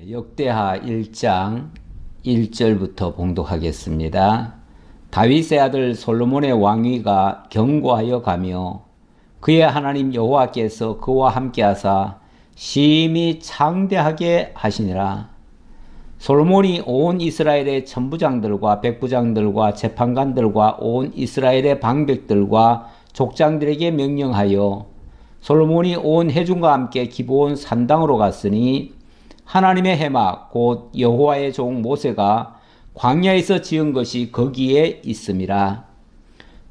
역대하 1장 1절부터 봉독하겠습니다. 다윗의 아들 솔로몬의 왕위가 견고하여 가며 그의 하나님 여호와께서 그와 함께하사 심히 창대하게 하시니라. 솔로몬이 온 이스라엘의 천부장들과 백부장들과 재판관들과 온 이스라엘의 방백들과 족장들에게 명령하여 솔로몬이 온 회중과 함께 기브온 산당으로 갔으니 하나님의 해막 곧 여호와의 종 모세가 광야에서 지은 것이 거기에 있음이라.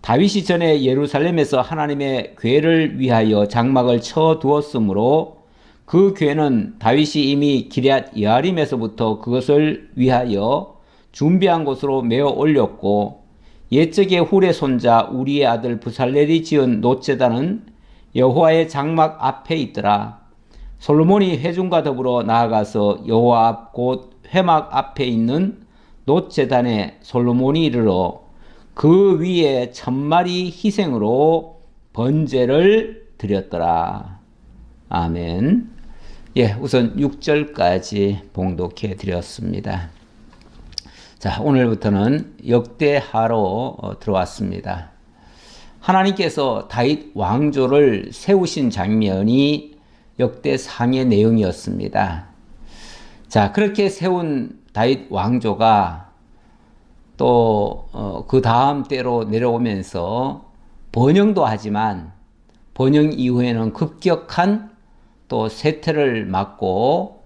다윗이 전에 예루살렘에서 하나님의 궤를 위하여 장막을 쳐 두었으므로 그 궤는 다윗이 이미 기럇 여아림에서부터 그것을 위하여 준비한 곳으로 메어 올렸고, 옛적에 훌의 손자 우리의 아들 부살렐이 지은 놋제단은 여호와의 장막 앞에 있더라. 솔로몬이 회중과 더불어 나아가서 여호와 앞 곧 회막 앞에 있는 놋제단에 솔로몬이 이르러 그 위에 1000마리 희생으로 번제를 드렸더라. 아멘. 우선 6절까지 봉독해 드렸습니다. 자, 오늘부터는 역대하로 들어왔습니다. 하나님께서 다윗 왕조를 세우신 장면이 역대상의 내용이었습니다. 자, 그렇게 세운 다윗 왕조가 또 그 다음 때로 내려오면서 번영도 하지만 번영 이후에는 급격한 또 쇠퇴를 맞고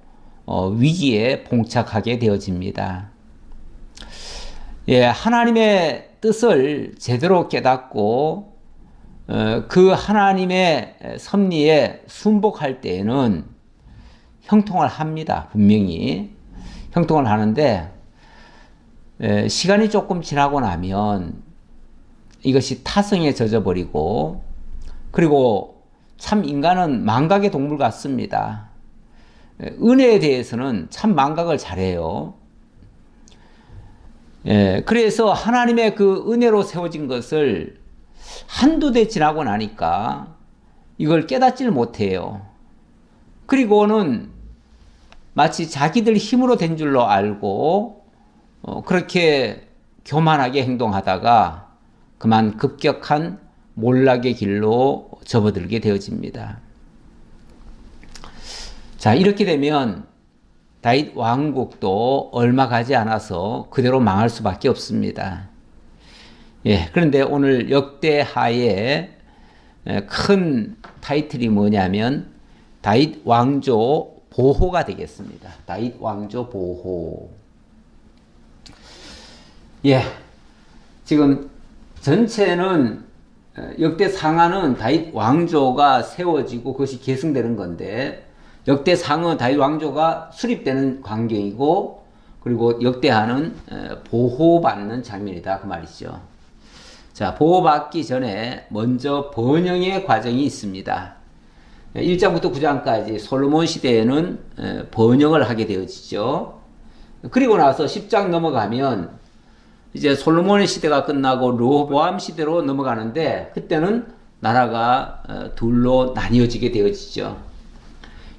위기에 봉착하게 되어집니다. 하나님의 뜻을 제대로 깨닫고 그 하나님의 섭리에 순복할 때에는 형통을 합니다. 분명히 형통을 하는데 시간이 조금 지나고 나면 이것이 타성에 젖어버리고, 그리고 참 인간은 망각의 동물 같습니다. 은혜에 대해서는 참 망각을 잘해요. 그래서 하나님의 그 은혜로 세워진 것을 한두 대 지나고 나니까 이걸 깨닫지를 못해요. 그리고는 마치 자기들 힘으로 된 줄로 알고 그렇게 교만하게 행동하다가 그만 급격한 몰락의 길로 접어들게 되어집니다. 자, 이렇게 되면 다윗 왕국도 얼마 가지 않아서 그대로 망할 수밖에 없습니다. 그런데 오늘 역대하의 큰 타이틀이 뭐냐면 다윗 왕조 보호가 되겠습니다. 다윗 왕조 보호. 지금 전체는 역대 상하는 다윗 왕조가 세워지고 그것이 계승되는 건데, 역대 상은 다윗 왕조가 수립되는 광경이고, 그리고 역대하는 보호받는 장면이다 그 말이죠. 자, 보호받기 전에 먼저 번영의 과정이 있습니다. 1장부터 9장까지 솔로몬 시대에는 번영을 하게 되어지죠. 그리고 나서 10장 넘어가면 이제 솔로몬의 시대가 끝나고 르호보암 시대로 넘어가는데, 그때는 나라가 둘로 나뉘어지게 되어지죠.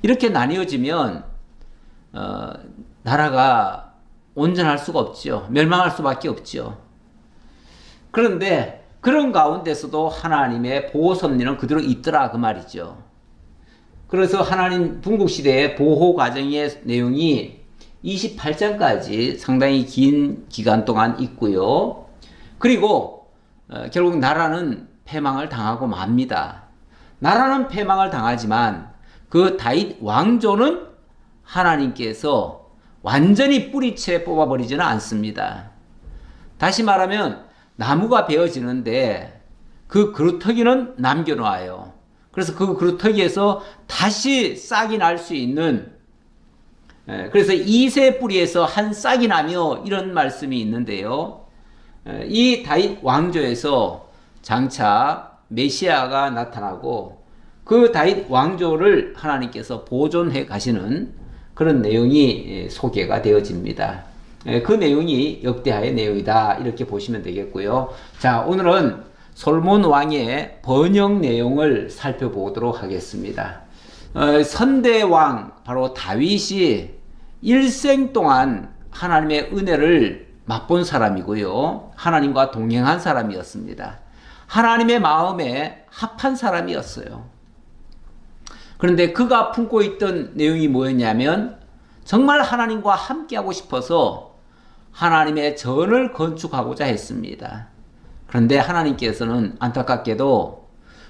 이렇게 나뉘어지면 나라가 온전할 수가 없죠. 멸망할 수밖에 없죠. 그런데 그런 가운데서도 하나님의 보호 섭리는 그대로 있더라 그 말이죠. 그래서 하나님 분국시대의 보호 과정의 내용이 28장까지 상당히 긴 기간 동안 있고요. 그리고 결국 나라는 패망을 당하고 맙니다. 나라는 패망을 당하지만 그 다윗 왕조는 하나님께서 완전히 뿌리채 뽑아버리지는 않습니다. 다시 말하면 나무가 베어지는데 그 그루터기는 남겨놓아요. 그래서 그 그루터기에서 다시 싹이 날 수 있는, 그래서 이세 뿌리에서 한 싹이 나며 이런 말씀이 있는데요. 이 다윗 왕조에서 장차 메시아가 나타나고 그 다윗 왕조를 하나님께서 보존해 가시는 그런 내용이 소개가 되어집니다. 그 내용이 역대하의 내용이다 이렇게 보시면 되겠고요. 자, 오늘은 솔로몬 왕의 번영 내용을 살펴보도록 하겠습니다. 선대왕 바로 다윗이 일생 동안 하나님의 은혜를 맛본 사람이고요. 하나님과 동행한 사람이었습니다. 하나님의 마음에 합한 사람이었어요. 그런데 그가 품고 있던 내용이 뭐였냐면 정말 하나님과 함께하고 싶어서 하나님의 전을 건축하고자 했습니다. 그런데 하나님께서는 안타깝게도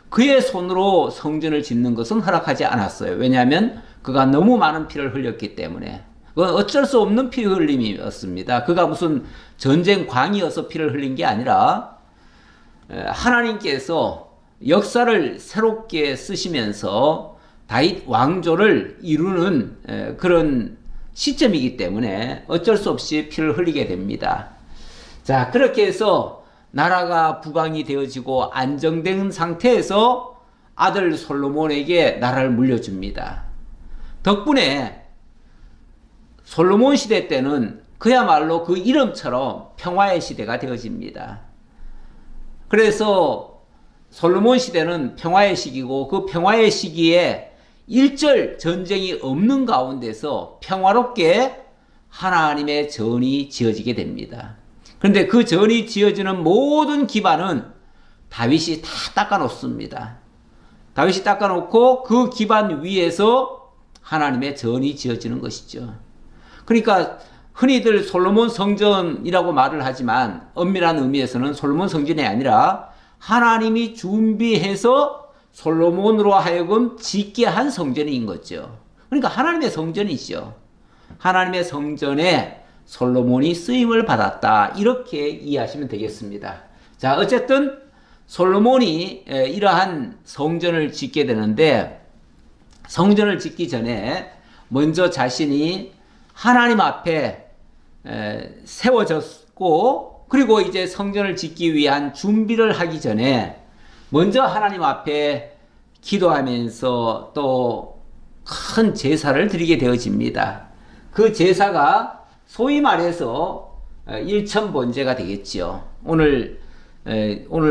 그의 손으로 성전을 짓는 것은 허락하지 않았어요. 왜냐하면 그가 너무 많은 피를 흘렸기 때문에. 그건 어쩔 수 없는 피 흘림이었습니다. 그가 무슨 전쟁 광이어서 피를 흘린 게 아니라 하나님께서 역사를 새롭게 쓰시면서 다윗 왕조를 이루는 그런 시점이기 때문에 어쩔 수 없이 피를 흘리게 됩니다. 자, 그렇게 해서 나라가 부강이 되어지고 안정된 상태에서 아들 솔로몬에게 나라를 물려줍니다. 덕분에 솔로몬 시대 때는 그야말로 그 이름처럼 평화의 시대가 되어집니다. 그래서 솔로몬 시대는 평화의 시기고 그 평화의 시기에 일절 전쟁이 없는 가운데서 평화롭게 하나님의 전이 지어지게 됩니다. 그런데 그 전이 지어지는 모든 기반은 다윗이 다 닦아놓습니다. 다윗이 닦아놓고 그 기반 위에서 하나님의 전이 지어지는 것이죠. 그러니까 흔히들 솔로몬 성전이라고 말을 하지만 엄밀한 의미에서는 솔로몬 성전이 아니라 하나님이 준비해서 솔로몬으로 하여금 짓게 한 성전인 거죠. 그러니까 하나님의 성전이죠. 하나님의 성전에 솔로몬이 쓰임을 받았다. 이렇게 이해하시면 되겠습니다. 자, 어쨌든 솔로몬이 이러한 성전을 짓게 되는데 성전을 짓기 전에 먼저 자신이 하나님 앞에 세워졌고 그리고 이제 성전을 짓기 위한 준비를 하기 전에 먼저 하나님 앞에 기도하면서 또 큰 제사를 드리게 되어집니다. 그 제사가 소위 말해서 일천번제가 되겠지요. 오늘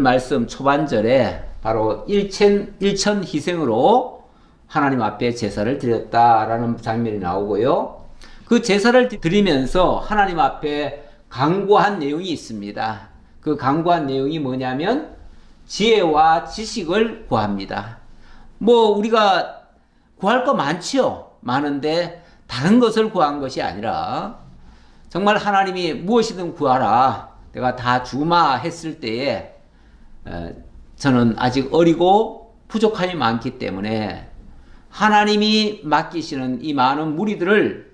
말씀 초반절에 바로 일천 희생으로 하나님 앞에 제사를 드렸다라는 장면이 나오고요. 그 제사를 드리면서 하나님 앞에 간구한 내용이 있습니다. 그 간구한 내용이 뭐냐면 지혜와 지식을 구합니다. 뭐 우리가 구할 거 많지요. 많은데 다른 것을 구한 것이 아니라 정말 하나님이 무엇이든 구하라. 내가 다 주마 했을 때에 저는 아직 어리고 부족함이 많기 때문에 하나님이 맡기시는 이 많은 무리들을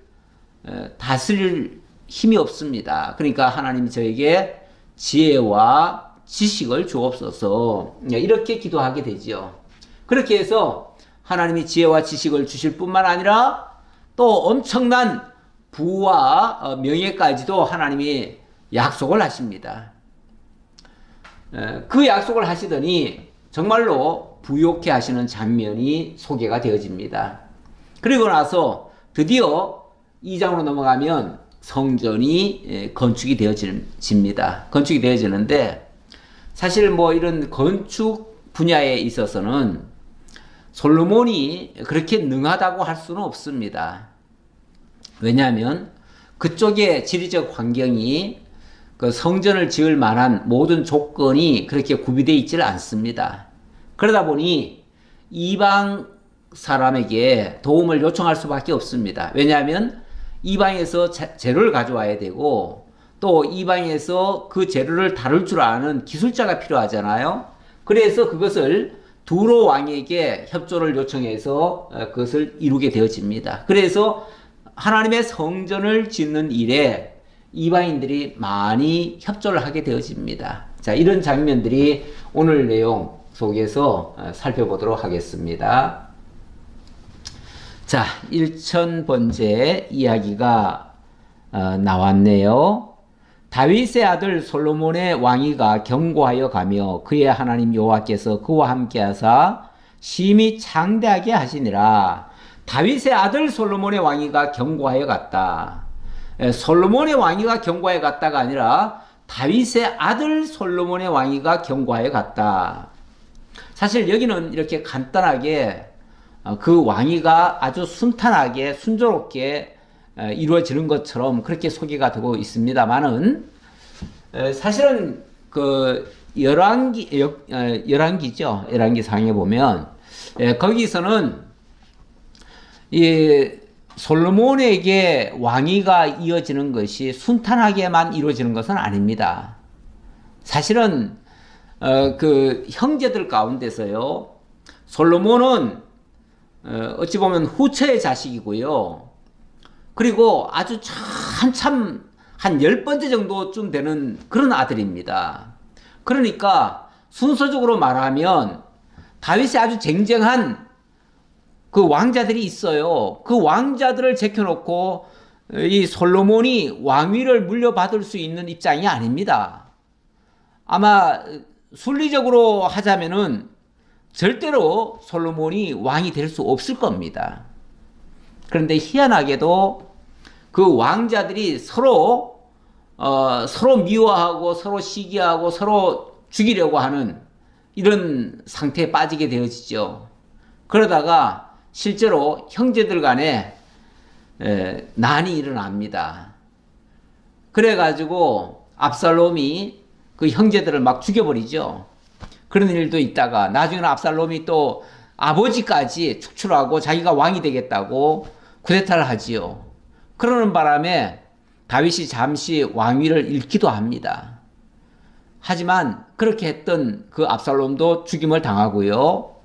다스릴 힘이 없습니다. 그러니까 하나님이 저에게 지혜와 지식을 주옵소서 이렇게 기도하게 되죠. 그렇게 해서 하나님이 지혜와 지식을 주실 뿐만 아니라 또 엄청난 부와 명예까지도 하나님이 약속을 하십니다. 그 약속을 하시더니 정말로 부욕해 하시는 장면이 소개가 되어집니다. 그리고 나서 드디어 2장으로 넘어가면 성전이 건축이 되어집니다. 건축이 되어지는데 사실 뭐 이런 건축 분야에 있어서는 솔로몬이 그렇게 능하다고 할 수는 없습니다. 왜냐하면 그쪽의 지리적 환경이 그 성전을 지을 만한 모든 조건이 그렇게 구비되어 있지를 않습니다. 그러다 보니 이방 사람에게 도움을 요청할 수밖에 없습니다. 왜냐하면 이방에서 재료를 가져와야 되고 또 이방에서 그 재료를 다룰 줄 아는 기술자가 필요하잖아요. 그래서 그것을 두로 왕에게 협조를 요청해서 그것을 이루게 되어집니다. 그래서 하나님의 성전을 짓는 일에 이방인들이 많이 협조를 하게 되어집니다. 자, 이런 장면들이 오늘 내용 속에서 살펴보도록 하겠습니다. 자, 일천번제 이야기가 나왔네요. 다윗의 아들 솔로몬의 왕위가 견고하여 가며 그의 하나님 여호와께서 그와 함께 하사 심히 창대하게 하시니라. 다윗의 아들 솔로몬의 왕위가 견고하여 갔다. 솔로몬의 왕위가 견고하여 갔다가 아니라 다윗의 아들 솔로몬의 왕위가 견고하여 갔다. 사실 여기는 이렇게 간단하게 그 왕위가 아주 순탄하게 순조롭게 이루어지는 것처럼 그렇게 소개가 되고 있습니다만은 사실은 그 열왕기죠. 열왕기상에 보면 거기서는 이 솔로몬에게 왕위가 이어지는 것이 순탄하게만 이루어지는 것은 아닙니다. 사실은 그 형제들 가운데서요, 솔로몬은 어찌 보면 후처의 자식이고요. 그리고 아주 한참 한 10번째 정도쯤 되는 그런 아들입니다. 그러니까 순서적으로 말하면 다윗이 아주 쟁쟁한 그 왕자들이 있어요. 그 왕자들을 제껴놓고 이 솔로몬이 왕위를 물려받을 수 있는 입장이 아닙니다. 아마 순리적으로 하자면은 절대로 솔로몬이 왕이 될 수 없을 겁니다. 그런데 희한하게도 그 왕자들이 서로 미워하고 서로 시기하고 서로 죽이려고 하는 이런 상태에 빠지게 되어지죠. 그러다가 실제로 형제들 간에 난이 일어납니다. 그래가지고 압살롬이 그 형제들을 막 죽여버리죠. 그런 일도 있다가 나중에는 압살롬이 또 아버지까지 축출하고 자기가 왕이 되겠다고 쿠데타를 하지요. 그러는 바람에 다윗이 잠시 왕위를 잃기도 합니다. 하지만 그렇게 했던 그 압살롬도 죽임을 당하고요.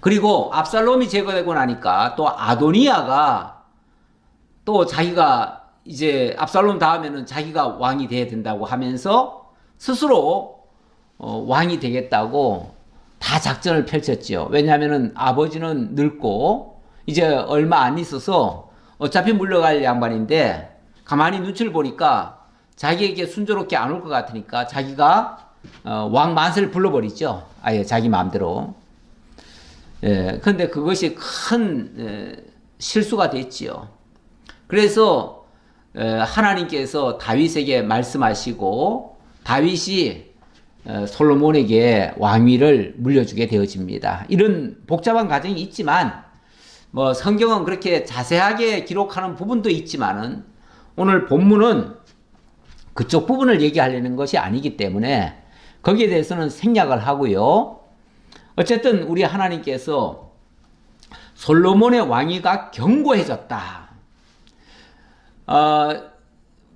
그리고 압살롬이 제거되고 나니까 또 아도니아가 또 자기가 이제 압살롬 다음에는 자기가 왕이 돼야 된다고 하면서 스스로 왕이 되겠다고 다 작전을 펼쳤죠. 왜냐하면 아버지는 늙고 이제 얼마 안 있어서 어차피 물러갈 양반인데 가만히 눈치를 보니까 자기에게 순조롭게 안 올 것 같으니까 자기가 왕 만세를 불러버리죠. 아예 자기 마음대로. 그런데 그것이 큰 실수가 됐지요. 그래서 하나님께서 다윗에게 말씀하시고 다윗이 솔로몬에게 왕위를 물려주게 되어집니다. 이런 복잡한 과정이 있지만 뭐 성경은 그렇게 자세하게 기록하는 부분도 있지만은 오늘 본문은 그쪽 부분을 얘기하려는 것이 아니기 때문에 거기에 대해서는 생략을 하고요. 어쨌든 우리 하나님께서 솔로몬의 왕위가 견고해졌다.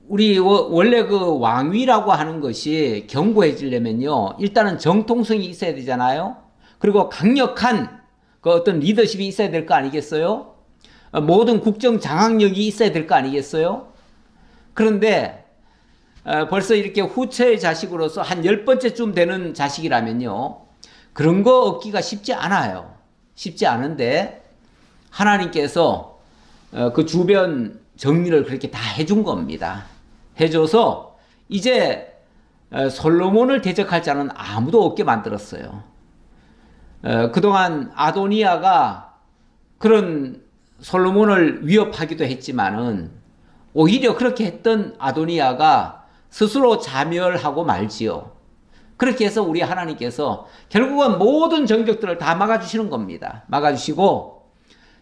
우리 원래 그 왕위라고 하는 것이 견고해지려면요, 일단은 정통성이 있어야 되잖아요. 그리고 강력한 그 어떤 리더십이 있어야 될 거 아니겠어요? 모든 국정 장악력이 있어야 될 거 아니겠어요? 그런데 벌써 이렇게 후처의 자식으로서 한 10번째쯤 되는 자식이라면요, 그런 거 얻기가 쉽지 않아요. 쉽지 않은데 하나님께서 그 주변 정리를 그렇게 다 해준 겁니다. 해줘서 이제 솔로몬을 대적할 자는 아무도 없게 만들었어요. 그동안 아도니아가 그런 솔로몬을 위협하기도 했지만은 오히려 그렇게 했던 아도니아가 스스로 자멸하고 말지요. 그렇게 해서 우리 하나님께서 결국은 모든 정적들을 다 막아주시는 겁니다. 막아주시고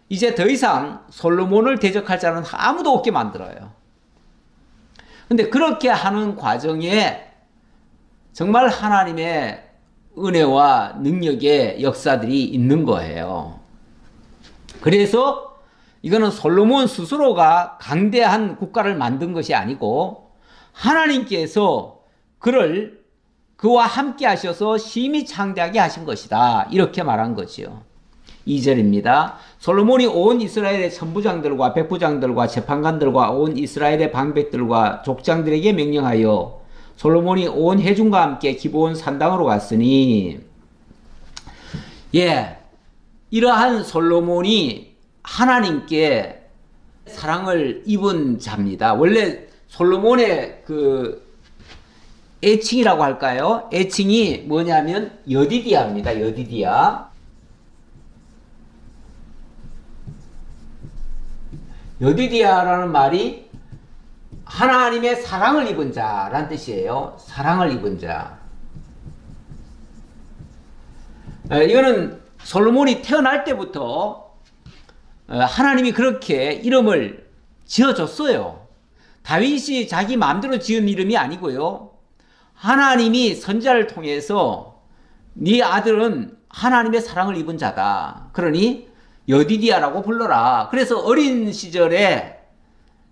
이제 더 이상 솔로몬을 대적할 자는 아무도 없게 만들어요. 근데 그렇게 하는 과정에 정말 하나님의 은혜와 능력의 역사들이 있는 거예요. 그래서 이거는 솔로몬 스스로가 강대한 국가를 만든 것이 아니고 하나님께서 그와 함께 하셔서 심히 창대하게 하신 것이다. 이렇게 말한 거지요. 2절입니다. 솔로몬이 온 이스라엘의 천부장들과 백부장들과 재판관들과 온 이스라엘의 방백들과 족장들에게 명령하여 솔로몬이 온 회중과 함께 기브온 산당으로 갔으니, 이러한 솔로몬이 하나님께 사랑을 입은 자입니다. 원래 솔로몬의 그 애칭이라고 할까요? 애칭이 뭐냐면 여디디아입니다. 여디디아. 여디디아라는 말이 하나님의 사랑을 입은 자라는 뜻이에요. 사랑을 입은 자. 이거는 솔로몬이 태어날 때부터 하나님이 그렇게 이름을 지어줬어요. 다윗이 자기 마음대로 지은 이름이 아니고요. 하나님이 선지자를 통해서 네 아들은 하나님의 사랑을 입은 자다. 그러니 여디디아라고 불러라. 그래서 어린 시절에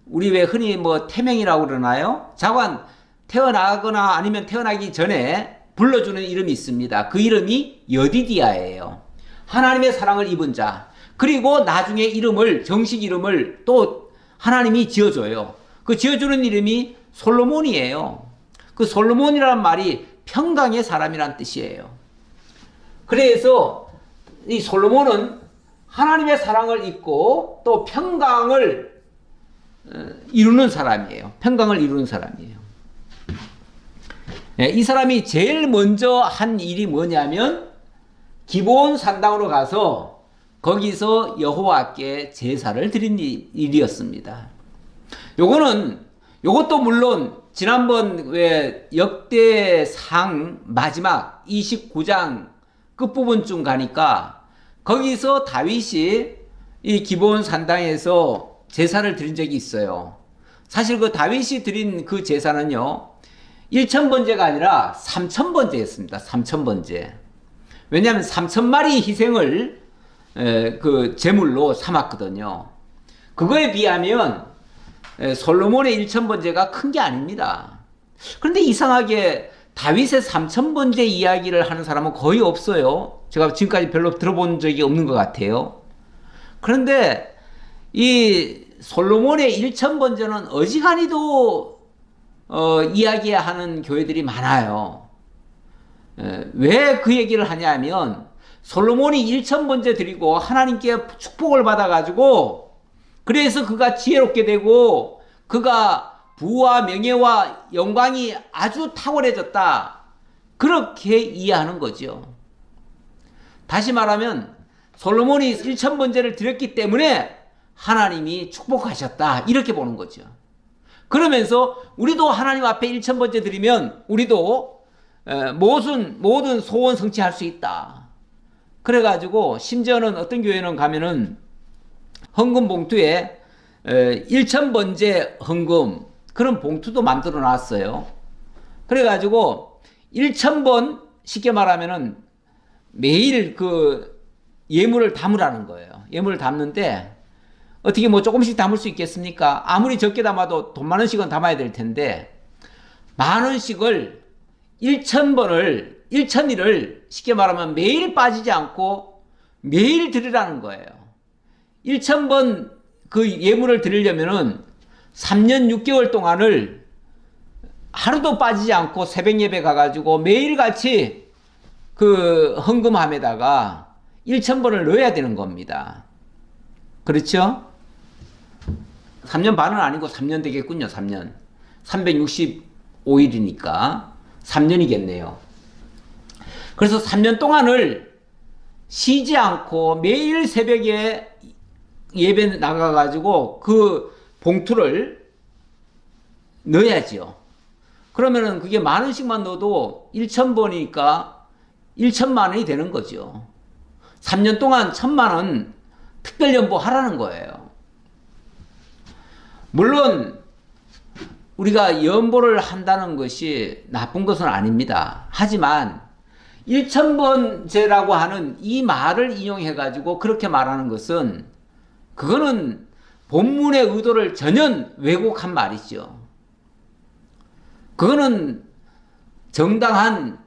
우리 왜 흔히 뭐 태명이라고 그러나요? 자관 태어나거나 아니면 태어나기 전에 불러주는 이름이 있습니다. 그 이름이 여디디아예요. 하나님의 사랑을 입은 자. 그리고 나중에 이름을, 정식 이름을 또 하나님이 지어줘요. 그 지어주는 이름이 솔로몬이에요. 그 솔로몬이라는 말이 평강의 사람이란 뜻이에요. 그래서 이 솔로몬은 하나님의 사랑을 입고 또 평강을 이루는 사람이에요. 평강을 이루는 사람이에요. 이 사람이 제일 먼저 한 일이 뭐냐면 기브온 산당으로 가서 거기서 여호와께 제사를 드린 일이었습니다. 요것도 물론 지난번 왜 역대상 마지막 29장 끝부분쯤 가니까 거기서 다윗이 이 기브온 산당에서 제사를 드린 적이 있어요. 사실 그 다윗이 드린 그 제사는요, 1000번제가 아니라 3000번제였습니다. 3000번제. 왜냐하면 3000마리 희생을 그 제물로 삼았거든요. 그거에 비하면 솔로몬의 1000번제가 큰 게 아닙니다. 그런데 이상하게 다윗의 3000번제 이야기를 하는 사람은 거의 없어요. 제가 지금까지 별로 들어본 적이 없는 것 같아요. 그런데 이 솔로몬의 1000번제는 어지간히도 이야기하는 교회들이 많아요. 왜 그 얘기를 하냐면 솔로몬이 1000번제 드리고 하나님께 축복을 받아가지고 그래서 그가 지혜롭게 되고 그가 부와 명예와 영광이 아주 탁월해졌다. 그렇게 이해하는 거죠. 다시 말하면 솔로몬이 1000번제를 드렸기 때문에 하나님이 축복하셨다. 이렇게 보는 거죠. 그러면서 우리도 하나님 앞에 1000번제 드리면 우리도 모든 소원 성취할 수 있다. 그래가지고 심지어는 어떤 교회는 가면은 헌금 봉투에 1000번제 헌금 그런 봉투도 만들어 놨어요. 그래가지고 1000번 쉽게 말하면은 매일 그 예물을 담으라는 거예요. 예물을 담는데 어떻게 뭐 조금씩 담을 수 있겠습니까? 아무리 적게 담아도 돈 많은씩은 담아야 될 텐데 만원씩을 1000번을 1000일을 쉽게 말하면 매일 빠지지 않고 매일 드리라는 거예요. 1000번 그 예물을 드리려면은 3년 6개월 동안을 하루도 빠지지 않고 새벽 예배 가가지고 매일같이 그 헌금함에다가 1000번을 넣어야 되는 겁니다. 그렇죠? 3년 반은 아니고 3년 되겠군요. 3년. 365일이니까 3년이겠네요. 그래서 3년 동안을 쉬지 않고 매일 새벽에 예배 나가가지고 그 봉투를 넣어야지요. 그러면은 그게 만 원씩만 넣어도 1000번이니까 1000만 원이 되는 거죠. 3년 동안 1000만 원 특별연보 하라는 거예요. 물론 우리가 연보를 한다는 것이 나쁜 것은 아닙니다. 하지만 1000번제라고 하는 이 말을 인용해 가지고 그렇게 말하는 것은 그거는 본문의 의도를 전혀 왜곡한 말이죠. 그거는 정당한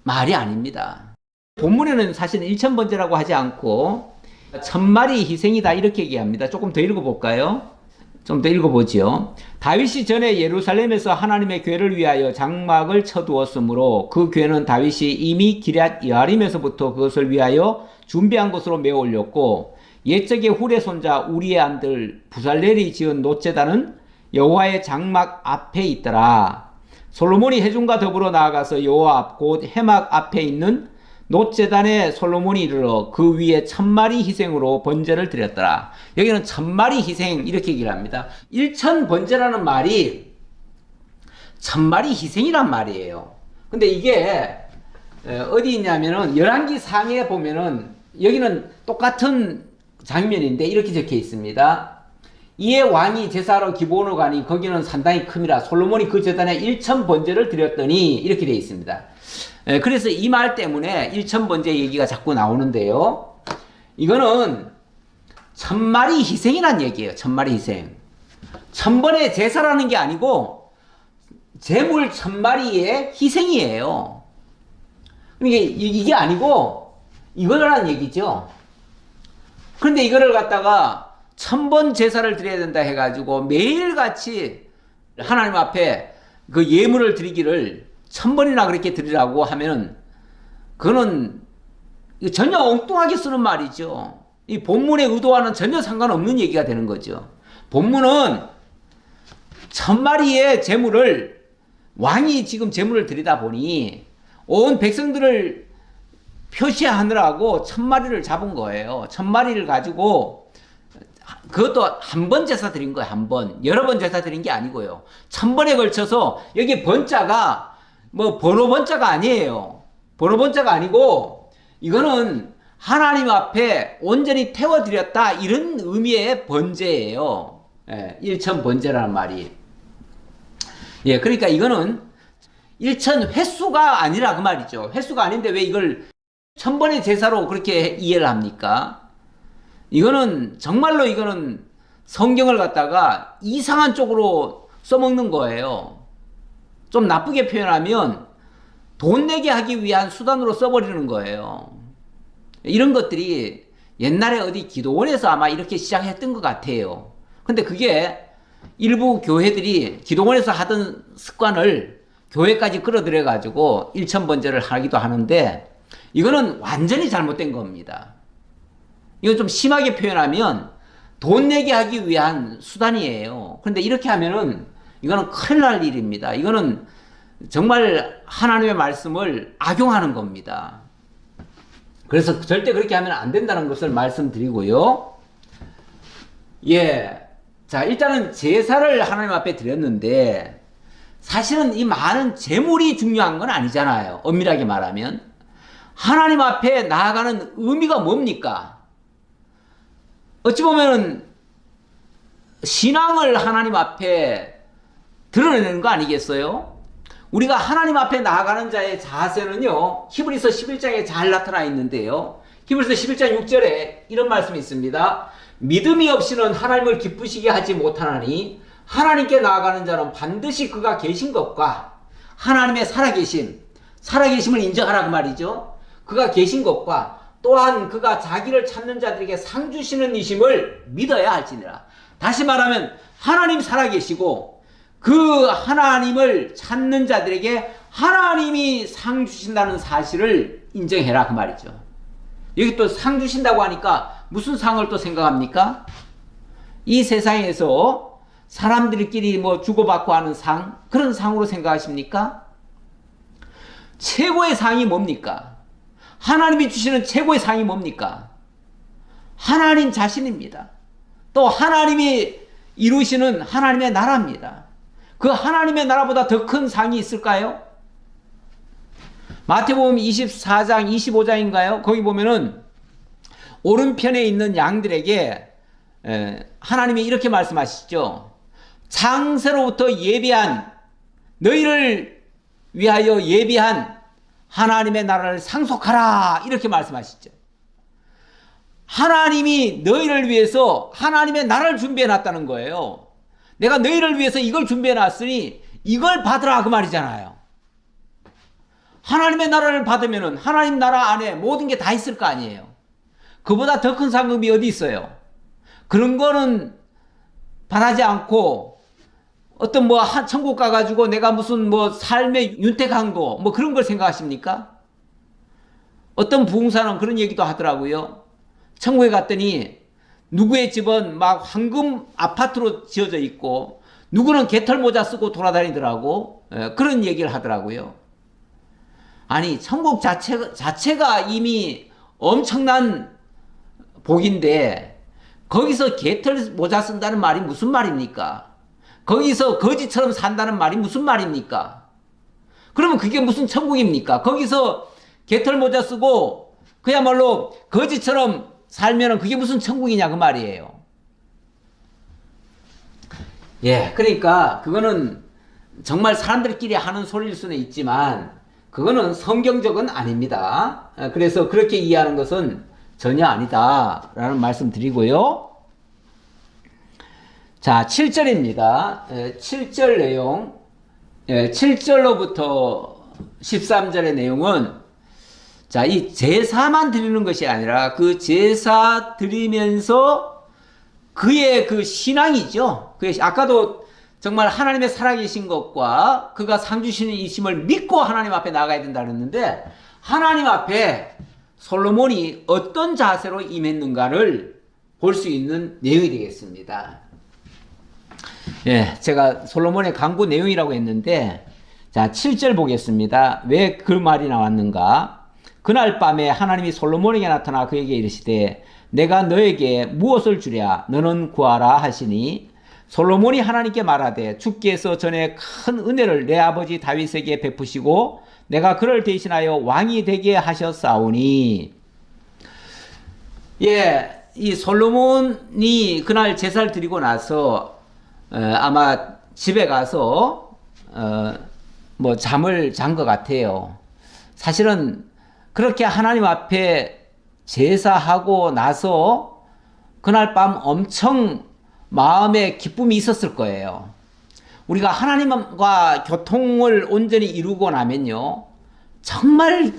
말이 아닙니다. 본문에는 사실 1000번제라고 하지 않고 1000마리 희생이다 이렇게 얘기합니다. 조금 더 읽어볼까요? 좀 더 읽어보지요. 다윗이 전에 예루살렘에서 하나님의 궤를 위하여 장막을 쳐두었으므로 그 궤는 다윗이 이미 기럇 여아림에서부터 그것을 위하여 준비한 것으로 메어 올렸고 옛적의 훌의 손자 우리의 아들 부살렐이 지은 놋제단은 여호와의 장막 앞에 있더라. 솔로몬이 회중과 더불어 나아가서 여호와 앞 곧 회막 앞에 있는 놋제단에 솔로몬이 이르러 그 위에 1000마리 희생으로 번제를 드렸더라. 여기는 1000마리 희생 이렇게 얘기를 합니다. 1000번제라는 말이 1000마리 희생이란 말이에요. 근데 이게 어디 있냐면은 열왕기 상에 보면은 여기는 똑같은 장면인데 이렇게 적혀 있습니다. 이에 왕이 제사로 기본으로 가니 거기는 상당히 큼이라 솔로몬이 그 제단에 1000번제를 드렸더니 이렇게 되어 있습니다. 그래서 이 말 때문에 1000번제 얘기가 자꾸 나오는데요. 이거는 1000마리 희생이란 얘기예요. 1000마리 희생. 1000번의 제사라는 게 아니고 제물 1000마리의 희생이에요. 이게 아니고 이거라는 얘기죠. 그런데 이거를 갖다가 1000번 제사를 드려야 된다 해가지고 매일같이 하나님 앞에 그 예물을 드리기를 1000번이나 그렇게 드리라고 하면은 그거는 전혀 엉뚱하게 쓰는 말이죠. 이 본문의 의도와는 전혀 상관없는 얘기가 되는 거죠. 본문은 1000마리의 제물을 왕이 지금 제물을 드리다 보니 온 백성들을 표시하느라고 1000마리를 잡은 거예요. 1000마리를 가지고 그것도 한 번 제사 드린 거예요. 한 번. 여러 번 제사 드린 게 아니고요. 1000번에 걸쳐서 여기 번자가 뭐 번호 번자가 아니에요. 번호 번자가 아니고 이거는 하나님 앞에 온전히 태워드렸다 이런 의미의 번제예요. 1000번제라는 말이. 그러니까 이거는 1000 횟수가 아니라 그 말이죠. 횟수가 아닌데 왜 이걸 1000번의 제사로 그렇게 이해를 합니까? 이거는 정말로 이거는 성경을 갖다가 이상한 쪽으로 써먹는 거예요. 좀 나쁘게 표현하면 돈 내게 하기 위한 수단으로 써버리는 거예요. 이런 것들이 옛날에 어디 기도원에서 아마 이렇게 시작했던 것 같아요. 근데 그게 일부 교회들이 기도원에서 하던 습관을 교회까지 끌어들여 가지고 1000번제를 하기도 하는데 이거는 완전히 잘못된 겁니다. 이건 좀 심하게 표현하면 돈 내게 하기 위한 수단이에요. 그런데 이렇게 하면은 이거는 큰일 날 일입니다. 이거는 정말 하나님의 말씀을 악용하는 겁니다. 그래서 절대 그렇게 하면 안 된다는 것을 말씀드리고요. 자, 일단은 제사를 하나님 앞에 드렸는데 사실은 이 많은 제물이 중요한 건 아니잖아요. 엄밀하게 말하면. 하나님 앞에 나아가는 의미가 뭡니까? 어찌 보면은 신앙을 하나님 앞에 드러내는 거 아니겠어요? 우리가 하나님 앞에 나아가는 자의 자세는요, 히브리서 11장에 잘 나타나 있는데요. 히브리서 11장 6절에 이런 말씀이 있습니다. 믿음이 없이는 하나님을 기쁘시게 하지 못하나니 하나님께 나아가는 자는 반드시 그가 계신 것과 하나님의 살아계심을 인정하라 그 말이죠. 그가 계신 것과 또한 그가 자기를 찾는 자들에게 상 주시는 이심을 믿어야 할지니라. 다시 말하면 하나님 살아계시고 그 하나님을 찾는 자들에게 하나님이 상 주신다는 사실을 인정해라 그 말이죠. 여기 또 상 주신다고 하니까 무슨 상을 또 생각합니까? 이 세상에서 사람들끼리 뭐 주고받고 하는 상, 그런 상으로 생각하십니까? 최고의 상이 뭡니까? 하나님이 주시는 최고의 상이 뭡니까? 하나님 자신입니다. 또 하나님이 이루시는 하나님의 나라입니다. 그 하나님의 나라보다 더 큰 상이 있을까요? 마태복음 24장 25장인가요? 거기 보면은 오른편에 있는 양들에게 하나님이 이렇게 말씀하시죠. 창세로부터 예비한, 너희를 위하여 예비한 하나님의 나라를 상속하라 이렇게 말씀하시죠. 하나님이 너희를 위해서 하나님의 나라를 준비해 놨다는 거예요. 내가 너희를 위해서 이걸 준비해 놨으니 이걸 받으라 그 말이잖아요. 하나님의 나라를 받으면은 하나님 나라 안에 모든 게 다 있을 거 아니에요. 그보다 더 큰 상급이 어디 있어요? 그런 거는 바라지 않고 어떤 뭐 천국 가가지고 내가 무슨 뭐 삶의 윤택한도 뭐 그런 걸 생각하십니까? 어떤 부흥사는 그런 얘기도 하더라고요. 천국에 갔더니 누구의 집은 막 황금 아파트로 지어져 있고 누구는 개털 모자 쓰고 돌아다니더라고. 그런 얘기를 하더라고요. 아니 천국 자체가 이미 엄청난 복인데 거기서 개털 모자 쓴다는 말이 무슨 말입니까? 거기서 거지처럼 산다는 말이 무슨 말입니까? 그러면 그게 무슨 천국입니까? 거기서 개털 모자 쓰고 그야말로 거지처럼 살면은 그게 무슨 천국이냐 그 말이에요. 예, 그러니까 그거는 정말 사람들끼리 하는 소리일 수는 있지만 그거는 성경적은 아닙니다. 그래서 그렇게 이해하는 것은 전혀 아니다라는 말씀 드리고요. 자, 7절입니다. 7절 내용, 7절로부터 13절의 내용은 자, 이 제사만 드리는 것이 아니라 그 제사 드리면서 그의 그 신앙이죠. 아까도 정말 하나님의 살아계신 것과 그가 상주시는 이심을 믿고 하나님 앞에 나가야 된다 그랬는데 하나님 앞에 솔로몬이 어떤 자세로 임했는가를 볼 수 있는 내용이 되겠습니다. 예, 제가 솔로몬의 강구 내용이라고 했는데 자, 7절 보겠습니다. 왜 그 말이 나왔는가? 그날 밤에 하나님이 솔로몬에게 나타나 그에게 이르시되 내가 너에게 무엇을 주랴 너는 구하라 하시니 솔로몬이 하나님께 말하되 주께서 전에 큰 은혜를 내 아버지 다윗에게 베푸시고 내가 그를 대신하여 왕이 되게 하셨사오니. 예, 이 솔로몬이 그날 제사를 드리고 나서 아마 집에 가서 뭐 잠을 잔 것 같아요. 사실은 그렇게 하나님 앞에 제사하고 나서 그날 밤 엄청 마음에 기쁨이 있었을 거예요. 우리가 하나님과 교통을 온전히 이루고 나면요 정말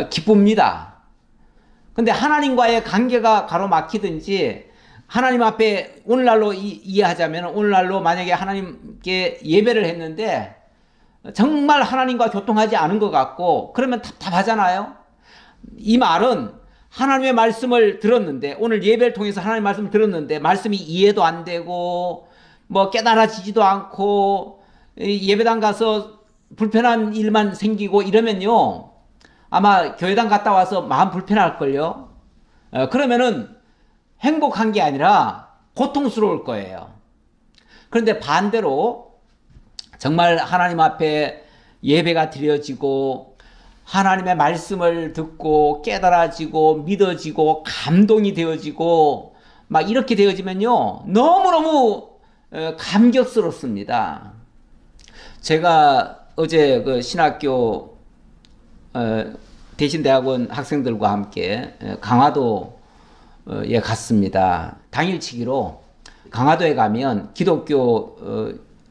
기쁩니다. 근데 하나님과의 관계가 가로막히든지 하나님 앞에 오늘날로 이해하자면 오늘날로 만약에 하나님께 예배를 했는데 정말 하나님과 교통하지 않은 것 같고 그러면 답답하잖아요. 이 말은 하나님의 말씀을 들었는데 오늘 예배를 통해서 하나님의 말씀을 들었는데 말씀이 이해도 안 되고 뭐 깨달아지지도 않고 예배당 가서 불편한 일만 생기고 이러면요 아마 교회당 갔다 와서 마음 불편할걸요. 그러면은 행복한 게 아니라 고통스러울 거예요. 그런데 반대로 정말 하나님 앞에 예배가 드려지고 하나님의 말씀을 듣고 깨달아지고 믿어지고 감동이 되어지고 막 이렇게 되어지면요 너무너무 감격스럽습니다. 제가 어제 그 신학교 대신대학원 학생들과 함께 강화도에 갔습니다. 당일치기로 강화도에 가면 기독교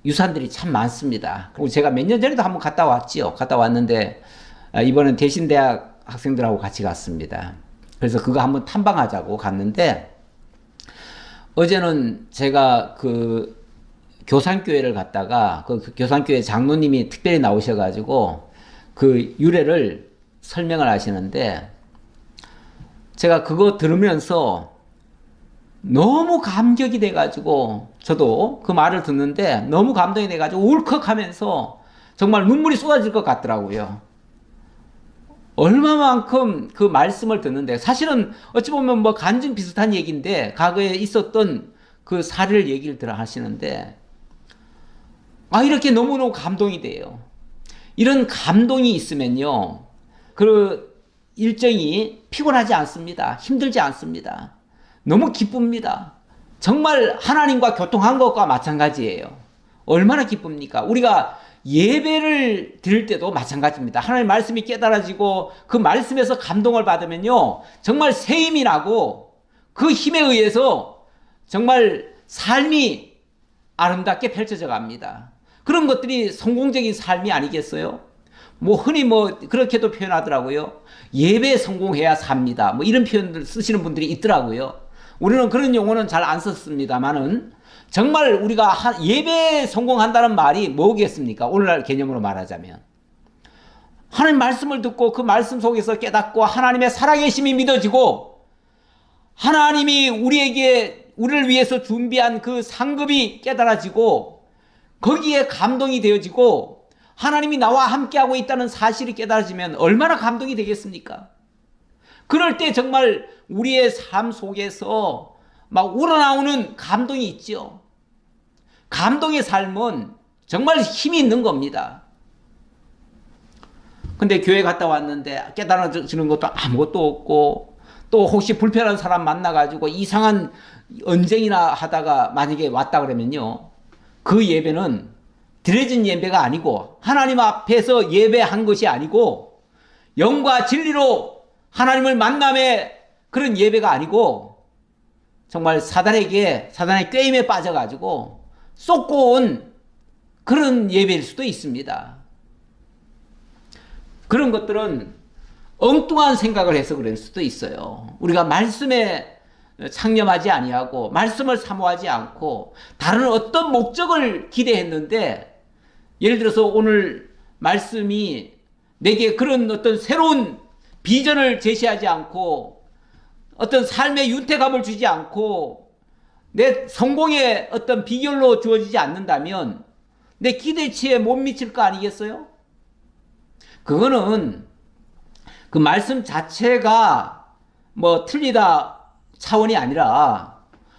유산들이 참 많습니다. 그리고 제가 몇 년 전에도 한번 갔다 왔지요. 갔다 왔는데 이번엔 대신대학 학생들하고 같이 갔습니다. 그래서 그거 한번 탐방하자고 갔는데 어제는 제가 그 교산교회를 갔다가 그 교산교회 장로님이 특별히 나오셔가지고 그 유래를 설명을 하시는데 제가 그거 들으면서 너무 감격이 돼가지고 저도 그 말을 듣는데 너무 감동이 돼가지고 울컥하면서 정말 눈물이 쏟아질 것 같더라고요. 얼마만큼 그 말씀을 듣는데 사실은 어찌 보면 뭐 간증 비슷한 얘기인데 과거에 있었던 그 사례를 얘기를 들어 하시는데 이렇게 너무너무 감동이 돼요. 이런 감동이 있으면요 그 일정이 피곤하지 않습니다. 힘들지 않습니다. 너무 기쁩니다. 정말 하나님과 교통한 것과 마찬가지예요. 얼마나 기쁩니까? 우리가 예배를 드릴 때도 마찬가지입니다. 하나님 말씀이 깨달아지고 그 말씀에서 감동을 받으면요 정말 새 힘이 나고 그 힘에 의해서 정말 삶이 아름답게 펼쳐져 갑니다. 그런 것들이 성공적인 삶이 아니겠어요? 뭐 흔히 뭐 그렇게도 표현하더라고요. 예배 성공해야 삽니다. 뭐 이런 표현을 쓰시는 분들이 있더라고요. 우리는 그런 용어는 잘 안 썼습니다만은 정말 우리가 예배 성공한다는 말이 뭐겠습니까? 오늘날 개념으로 말하자면 하나님 말씀을 듣고 그 말씀 속에서 깨닫고 하나님의 살아계심이 믿어지고 하나님이 우리를 위해서 준비한 그 상급이 깨달아지고 거기에 감동이 되어지고 하나님이 나와 함께하고 있다는 사실이 깨달아지면 얼마나 감동이 되겠습니까? 그럴 때 정말 우리의 삶 속에서 막 우러나오는 감동이 있죠. 감동의 삶은 정말 힘이 있는 겁니다. 근데 교회 갔다 왔는데 깨달아지는 것도 아무것도 없고 또 혹시 불편한 사람 만나가지고 이상한 언쟁이나 하다가 만약에 왔다 그러면요 그 예배는 드려진 예배가 아니고 하나님 앞에서 예배한 것이 아니고 영과 진리로 하나님을 만남의 그런 예배가 아니고 정말 사단의 꾀임에 빠져가지고 쏟고 온 그런 예배일 수도 있습니다. 그런 것들은 엉뚱한 생각을 해서 그럴 수도 있어요. 우리가 말씀에 창념하지 아니하고 말씀을 사모하지 않고 다른 어떤 목적을 기대했는데, 예를 들어서 오늘 말씀이 내게 그런 어떤 새로운 비전을 제시하지 않고 어떤 삶의 윤택감을 주지 않고 내 성공의 어떤 비결로 주어지지 않는다면 내 기대치에 못 미칠 거 아니겠어요? 그거는 그 말씀 자체가 뭐 틀리다 차원이 아니라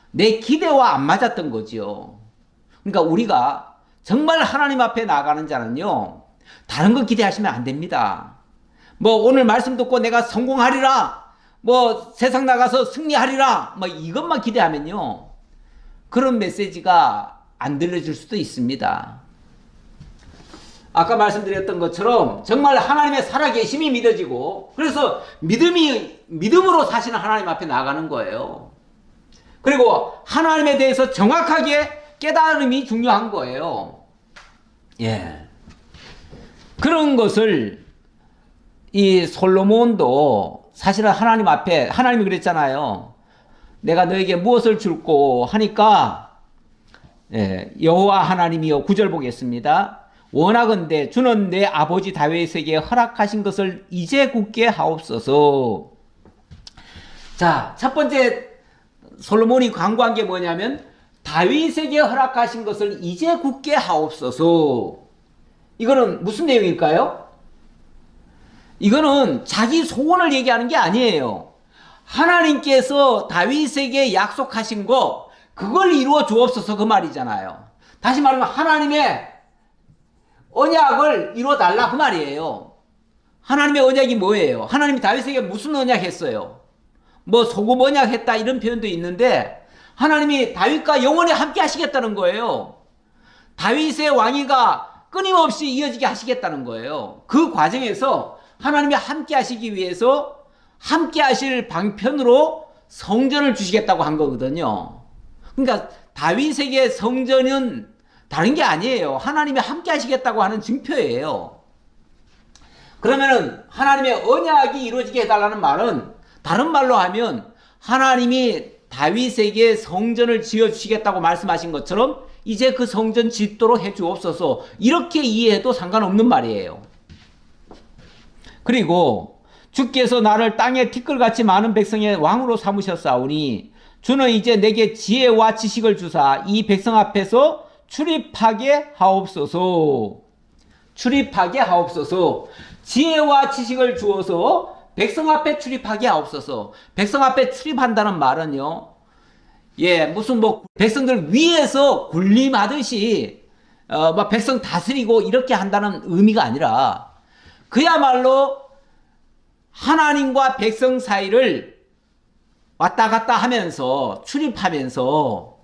내 기대와 안 맞았던 거지요. 그러니까 우리가 정말 하나님 앞에 나아가는 자는요, 다른 거 기대하시면 안 됩니다. 뭐 오늘 말씀 듣고 내가 성공하리라, 뭐 세상 나가서 승리하리라, 뭐 이것만 기대하면요, 그런 메시지가 안 들려줄 수도 있습니다. 아까 말씀드렸던 것처럼 정말 하나님의 살아계심이 믿어지고, 그래서 믿음으로 사시는 하나님 앞에 나가는 거예요. 그리고 하나님에 대해서 정확하게 깨달음이 중요한 거예요. 예. 그런 것을 이 솔로몬도 사실은 하나님 앞에, 하나님이 그랬잖아요. 내가 너에게 무엇을 줄고 하니까, 예, 여호와 하나님이여, 9절 보겠습니다. 원하건대 주는 내 아버지 다윗에게 허락하신 것을 이제 굳게 하옵소서. 자, 첫 번째 솔로몬이 강구한 게 뭐냐면 다윗에게 허락하신 것을 이제 굳게 하옵소서. 이거는 무슨 내용일까요? 이거는 자기 소원을 얘기하는 게 아니에요. 하나님께서 다윗에게 약속하신 거, 그걸 이루어 주옵소서, 그 말이잖아요. 다시 말하면 하나님의 언약을 이루어달라, 그 말이에요. 하나님의 언약이 뭐예요? 하나님이 다윗에게 무슨 언약 했어요? 뭐 소금 언약 했다, 이런 표현도 있는데 하나님이 다윗과 영원히 함께 하시겠다는 거예요. 다윗의 왕위가 끊임없이 이어지게 하시겠다는 거예요. 그 과정에서 하나님이 함께 하시기 위해서 함께 하실 방편으로 성전을 주시겠다고 한 거거든요. 그러니까 다윗에게 성전은 다른 게 아니에요. 하나님이 함께 하시겠다고 하는 증표예요. 그러면은 하나님의 언약이 이루어지게 해달라는 말은, 다른 말로 하면 하나님이 다윗에게 성전을 지어주시겠다고 말씀하신 것처럼 이제 그 성전 짓도록 해주옵소서, 이렇게 이해해도 상관없는 말이에요. 그리고 주께서 나를 땅에 티끌같이 많은 백성의 왕으로 삼으셨사오니 주는 이제 내게 지혜와 지식을 주사 이 백성 앞에서 출입하게 하옵소서. 출입하게 하옵소서. 지혜와 지식을 주어서 백성 앞에 출입하게 하옵소서. 백성 앞에 출입한다는 말은요, 예, 무슨 뭐 백성들 위에서 군림하듯이 막 백성 다스리고 이렇게 한다는 의미가 아니라, 그야말로 하나님과 백성 사이를 왔다 갔다 하면서 출입하면서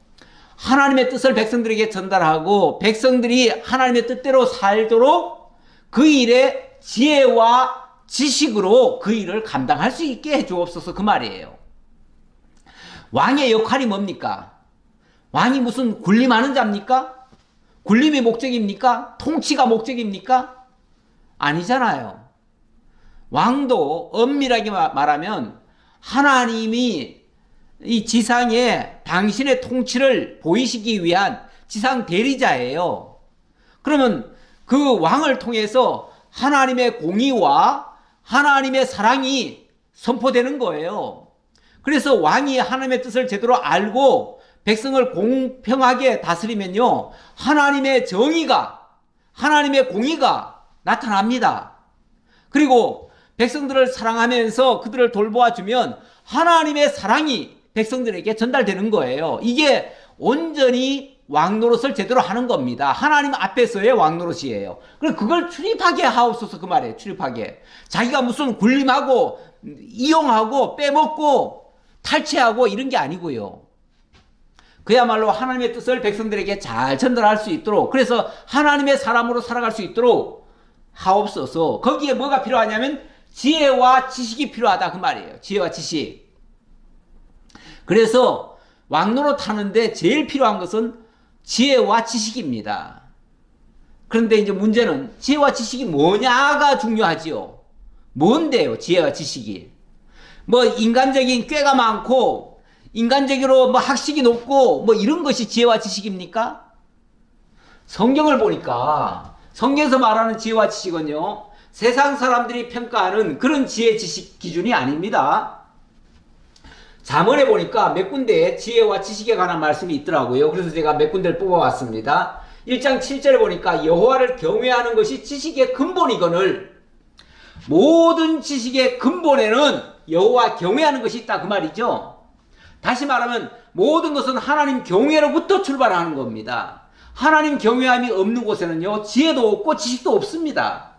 하나님의 뜻을 백성들에게 전달하고 백성들이 하나님의 뜻대로 살도록 그 일에 지혜와 지식으로 그 일을 감당할 수 있게 해주옵소서, 그 말이에요. 왕의 역할이 뭡니까? 왕이 무슨 군림하는 자입니까? 군림이 목적입니까? 통치가 목적입니까? 아니잖아요. 왕도 엄밀하게 말하면 하나님이 이 지상에 당신의 통치를 보이시기 위한 지상 대리자예요. 그러면 그 왕을 통해서 하나님의 공의와 하나님의 사랑이 선포되는 거예요. 그래서 왕이 하나님의 뜻을 제대로 알고 백성을 공평하게 다스리면요, 하나님의 정의가, 하나님의 공의가 나타납니다. 그리고 백성들을 사랑하면서 그들을 돌보아주면 하나님의 사랑이 백성들에게 전달되는 거예요. 이게 온전히 왕 노릇을 제대로 하는 겁니다. 하나님 앞에서의 왕 노릇이에요. 그래서 그걸 출입하게 하옵소서, 그 말이에요. 출입하게. 자기가 무슨 군림하고 이용하고 빼먹고 탈취하고 이런 게 아니고요. 그야말로 하나님의 뜻을 백성들에게 잘 전달할 수 있도록, 그래서 하나님의 사람으로 살아갈 수 있도록 하옵소서. 거기에 뭐가 필요하냐면 지혜와 지식이 필요하다 그 말이에요. 지혜와 지식. 그래서 왕노릇 하는데 제일 필요한 것은 지혜와 지식입니다. 그런데 이제 문제는 지혜와 지식이 뭐냐가 중요하지요. 뭔데요, 지혜와 지식이? 뭐 인간적인 꾀가 많고 인간적으로 뭐 학식이 높고 뭐 이런 것이 지혜와 지식입니까? 성경을 보니까 성경에서 말하는 지혜와 지식은요, 세상 사람들이 평가하는 그런 지혜 지식 기준이 아닙니다. 잠언에 보니까 몇 군데에 지혜와 지식에 관한 말씀이 있더라고요. 그래서 제가 몇 군데를 뽑아왔습니다. 1장 7절에 보니까 여호와를 경외하는 것이 지식의 근본이거늘 모든 지식의 근본에는 여호와 경외하는 것이 있다 그 말이죠. 다시 말하면 모든 것은 하나님 경외로부터 출발하는 겁니다. 하나님 경외함이 없는 곳에는요, 지혜도 없고 지식도 없습니다.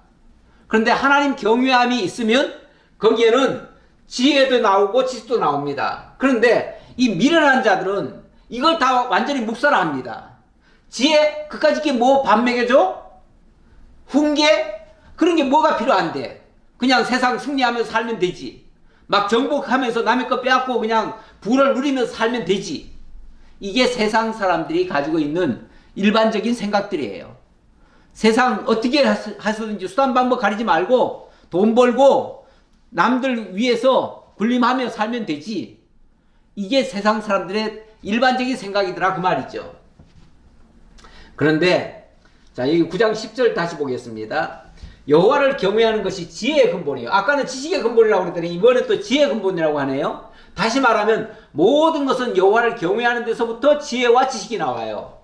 그런데 하나님 경외함이 있으면 거기에는 지혜도 나오고 지식도 나옵니다. 그런데 이 미련한 자들은 이걸 다 완전히 묵살합니다. 지혜? 그까짓 게 뭐 밥 먹여줘? 훈계? 그런 게 뭐가 필요한데? 그냥 세상 승리하면서 살면 되지. 막 정복하면서 남의 거 빼앗고 그냥 부를 누리면서 살면 되지. 이게 세상 사람들이 가지고 있는 일반적인 생각들이에요. 세상 어떻게 하시든지 수단 방법 가리지 말고 돈 벌고 남들 위해서 군림하며 살면 되지. 이게 세상 사람들의 일반적인 생각이더라 그 말이죠. 그런데 자, 여기 9장 10절 다시 보겠습니다. 여호와를 경외하는 것이 지혜의 근본이에요. 아까는 지식의 근본이라고 그랬더니 이번엔 또 지혜의 근본이라고 하네요. 다시 말하면 모든 것은 여호와를 경외하는 데서부터 지혜와 지식이 나와요.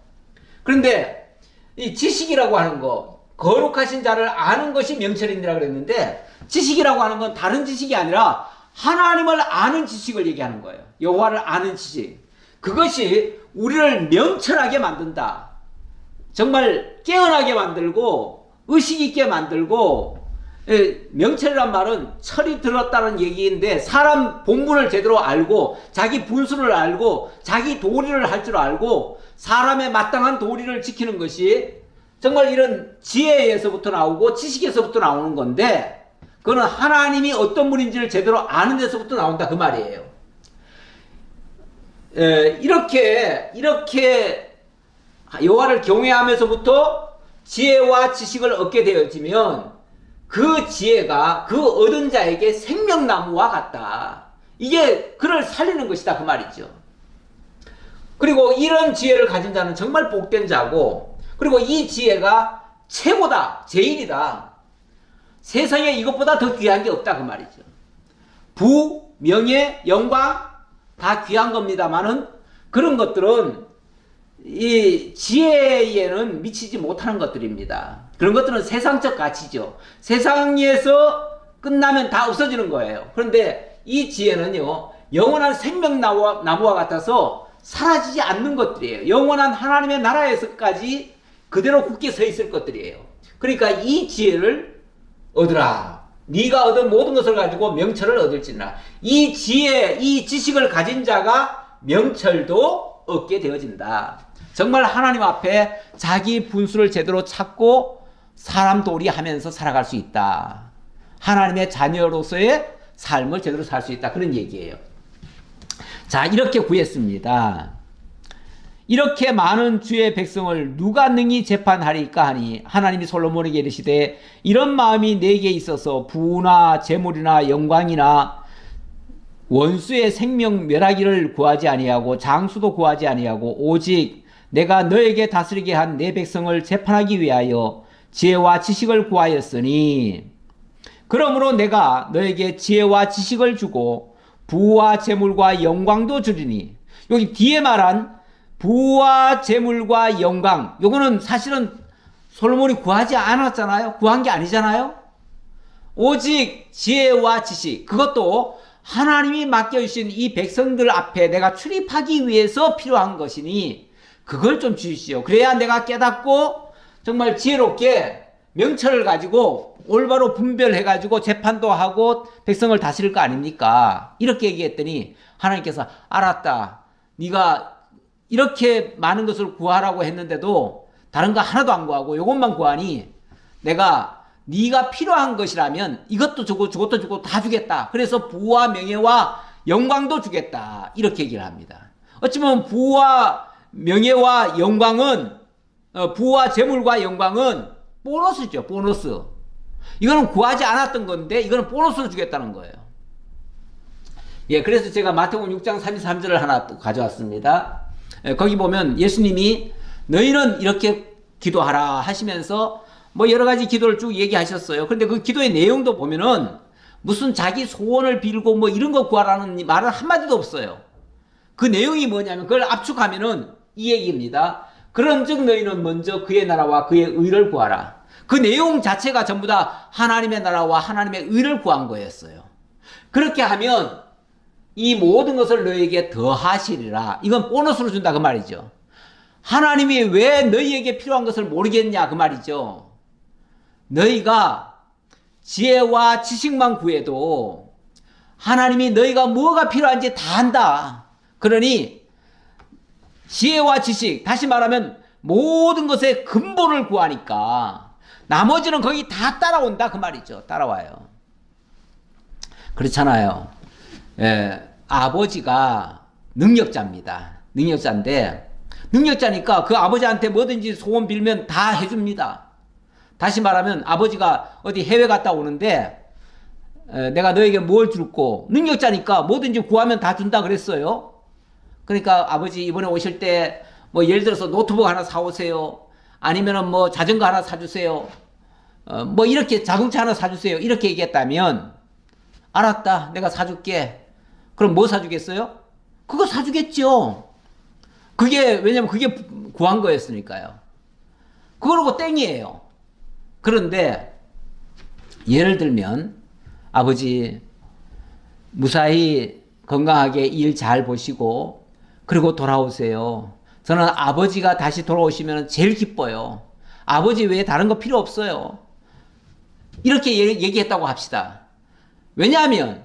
그런데 이 지식이라고 하는 거, 거룩하신 자를 아는 것이 명철이니라 그랬는데, 지식이라고 하는 건 다른 지식이 아니라 하나님을 아는 지식을 얘기하는 거예요. 여호와를 아는 지식. 그것이 우리를 명철하게 만든다. 정말 깨어나게 만들고 의식 있게 만들고, 명철이란 말은 철이 들었다는 얘기인데 사람 본분을 제대로 알고 자기 분수를 알고 자기 도리를 할 줄 알고 사람의 마땅한 도리를 지키는 것이 정말 이런 지혜에서부터 나오고 지식에서부터 나오는 건데, 그거는 하나님이 어떤 분인지를 제대로 아는 데서부터 나온다 그 말이에요. 이렇게 여호와를 경외하면서부터 지혜와 지식을 얻게 되어지면 그 지혜가 그 얻은 자에게 생명나무와 같다. 이게 그를 살리는 것이다 그 말이죠. 그리고 이런 지혜를 가진 자는 정말 복된 자고, 그리고 이 지혜가 최고다, 제일이다. 세상에 이것보다 더 귀한 게 없다 그 말이죠. 부, 명예, 영광 다 귀한 겁니다만은 그런 것들은 이 지혜에는 미치지 못하는 것들입니다. 그런 것들은 세상적 가치죠. 세상에서 끝나면 다 없어지는 거예요. 그런데 이 지혜는요, 영원한 생명나무와 같아서 사라지지 않는 것들이에요. 영원한 하나님의 나라에서까지 그대로 굳게 서 있을 것들이에요. 그러니까 이 지혜를 얻으라. 네가 얻은 모든 것을 가지고 명철을 얻을지니라. 이 지혜, 이 지식을 가진 자가 명철도 얻게 되어진다. 정말 하나님 앞에 자기 분수를 제대로 찾고 사람 도리하면서 살아갈 수 있다. 하나님의 자녀로서의 삶을 제대로 살 수 있다. 그런 얘기예요. 자, 이렇게 구했습니다. 이렇게 많은 주의 백성을 누가 능히 재판하리까 하니 하나님이 솔로몬에게 이르시되 이런 마음이 내게 있어서 부나 재물이나 영광이나 원수의 생명 멸하기를 구하지 아니하고 장수도 구하지 아니하고 오직 내가 너에게 다스리게 한 내 백성을 재판하기 위하여 지혜와 지식을 구하였으니 그러므로 내가 너에게 지혜와 지식을 주고 부와 재물과 영광도 주리니, 여기 뒤에 말한 부와 재물과 영광, 요거는 사실은 솔로몬이 구하지 않았잖아요. 구한 게 아니잖아요. 오직 지혜와 지식, 그것도 하나님이 맡겨주신 이 백성들 앞에 내가 출입하기 위해서 필요한 것이니 그걸 좀 주십시오. 그래야 내가 깨닫고 정말 지혜롭게 명철을 가지고 올바로 분별해가지고 재판도 하고 백성을 다스릴 거 아닙니까? 이렇게 얘기했더니 하나님께서 알았다. 네가 이렇게 많은 것을 구하라고 했는데도 다른 거 하나도 안 구하고 이것만 구하니 내가 네가 필요한 것이라면 이것도 주고 저것도 주고 다 주겠다. 그래서 부와 명예와 영광도 주겠다. 이렇게 얘기를 합니다. 어찌 보면 부와 명예와 영광은 부와 재물과 영광은 보너스죠. 보너스. 이거는 구하지 않았던 건데 이거는 보너스를 주겠다는 거예요. 예, 그래서 제가 마태복음 6장 33절을 하나 또 가져왔습니다. 예, 거기 보면 예수님이 너희는 이렇게 기도하라 하시면서 뭐 여러 가지 기도를 쭉 얘기하셨어요. 그런데 그 기도의 내용도 보면은 무슨 자기 소원을 빌고 뭐 이런 거 구하라는 말은 한마디도 없어요. 그 내용이 뭐냐면 그걸 압축하면은 이 얘기입니다. 그런즉 너희는 먼저 그의 나라와 그의 의를 구하라. 그 내용 자체가 전부 다 하나님의 나라와 하나님의 의를 구한 거였어요. 그렇게 하면 이 모든 것을 너희에게 더하시리라. 이건 보너스로 준다 그 말이죠. 하나님이 왜 너희에게 필요한 것을 모르겠냐 그 말이죠. 너희가 지혜와 지식만 구해도 하나님이 너희가 뭐가 필요한지 다 안다. 그러니 지혜와 지식, 다시 말하면 모든 것의 근본을 구하니까 나머지는 거기 다 따라온다 그 말이죠. 따라와요. 그렇잖아요. 예, 아버지가 능력자입니다. 능력자인데 능력자니까 그 아버지한테 뭐든지 소원 빌면 다 해줍니다. 다시 말하면 아버지가 어디 해외 갔다 오는데 내가 너에게 뭘 줄고 능력자니까 뭐든지 구하면 다 준다 그랬어요. 그러니까 아버지 이번에 오실 때 뭐 예를 들어서 노트북 하나 사오세요. 아니면은 뭐 자전거 하나 사주세요. 뭐 이렇게 자동차 하나 사주세요. 이렇게 얘기했다면 알았다. 내가 사줄게. 그럼 뭐 사주겠어요? 그거 사주겠죠. 그게 왜냐면 그게 구한 거였으니까요. 그러고 땡이에요. 그런데 예를 들면 아버지 무사히 건강하게 일 잘 보시고 그리고 돌아오세요. 저는 아버지가 다시 돌아오시면 제일 기뻐요. 아버지 외에 다른 거 필요 없어요. 이렇게 얘기했다고 합시다. 왜냐하면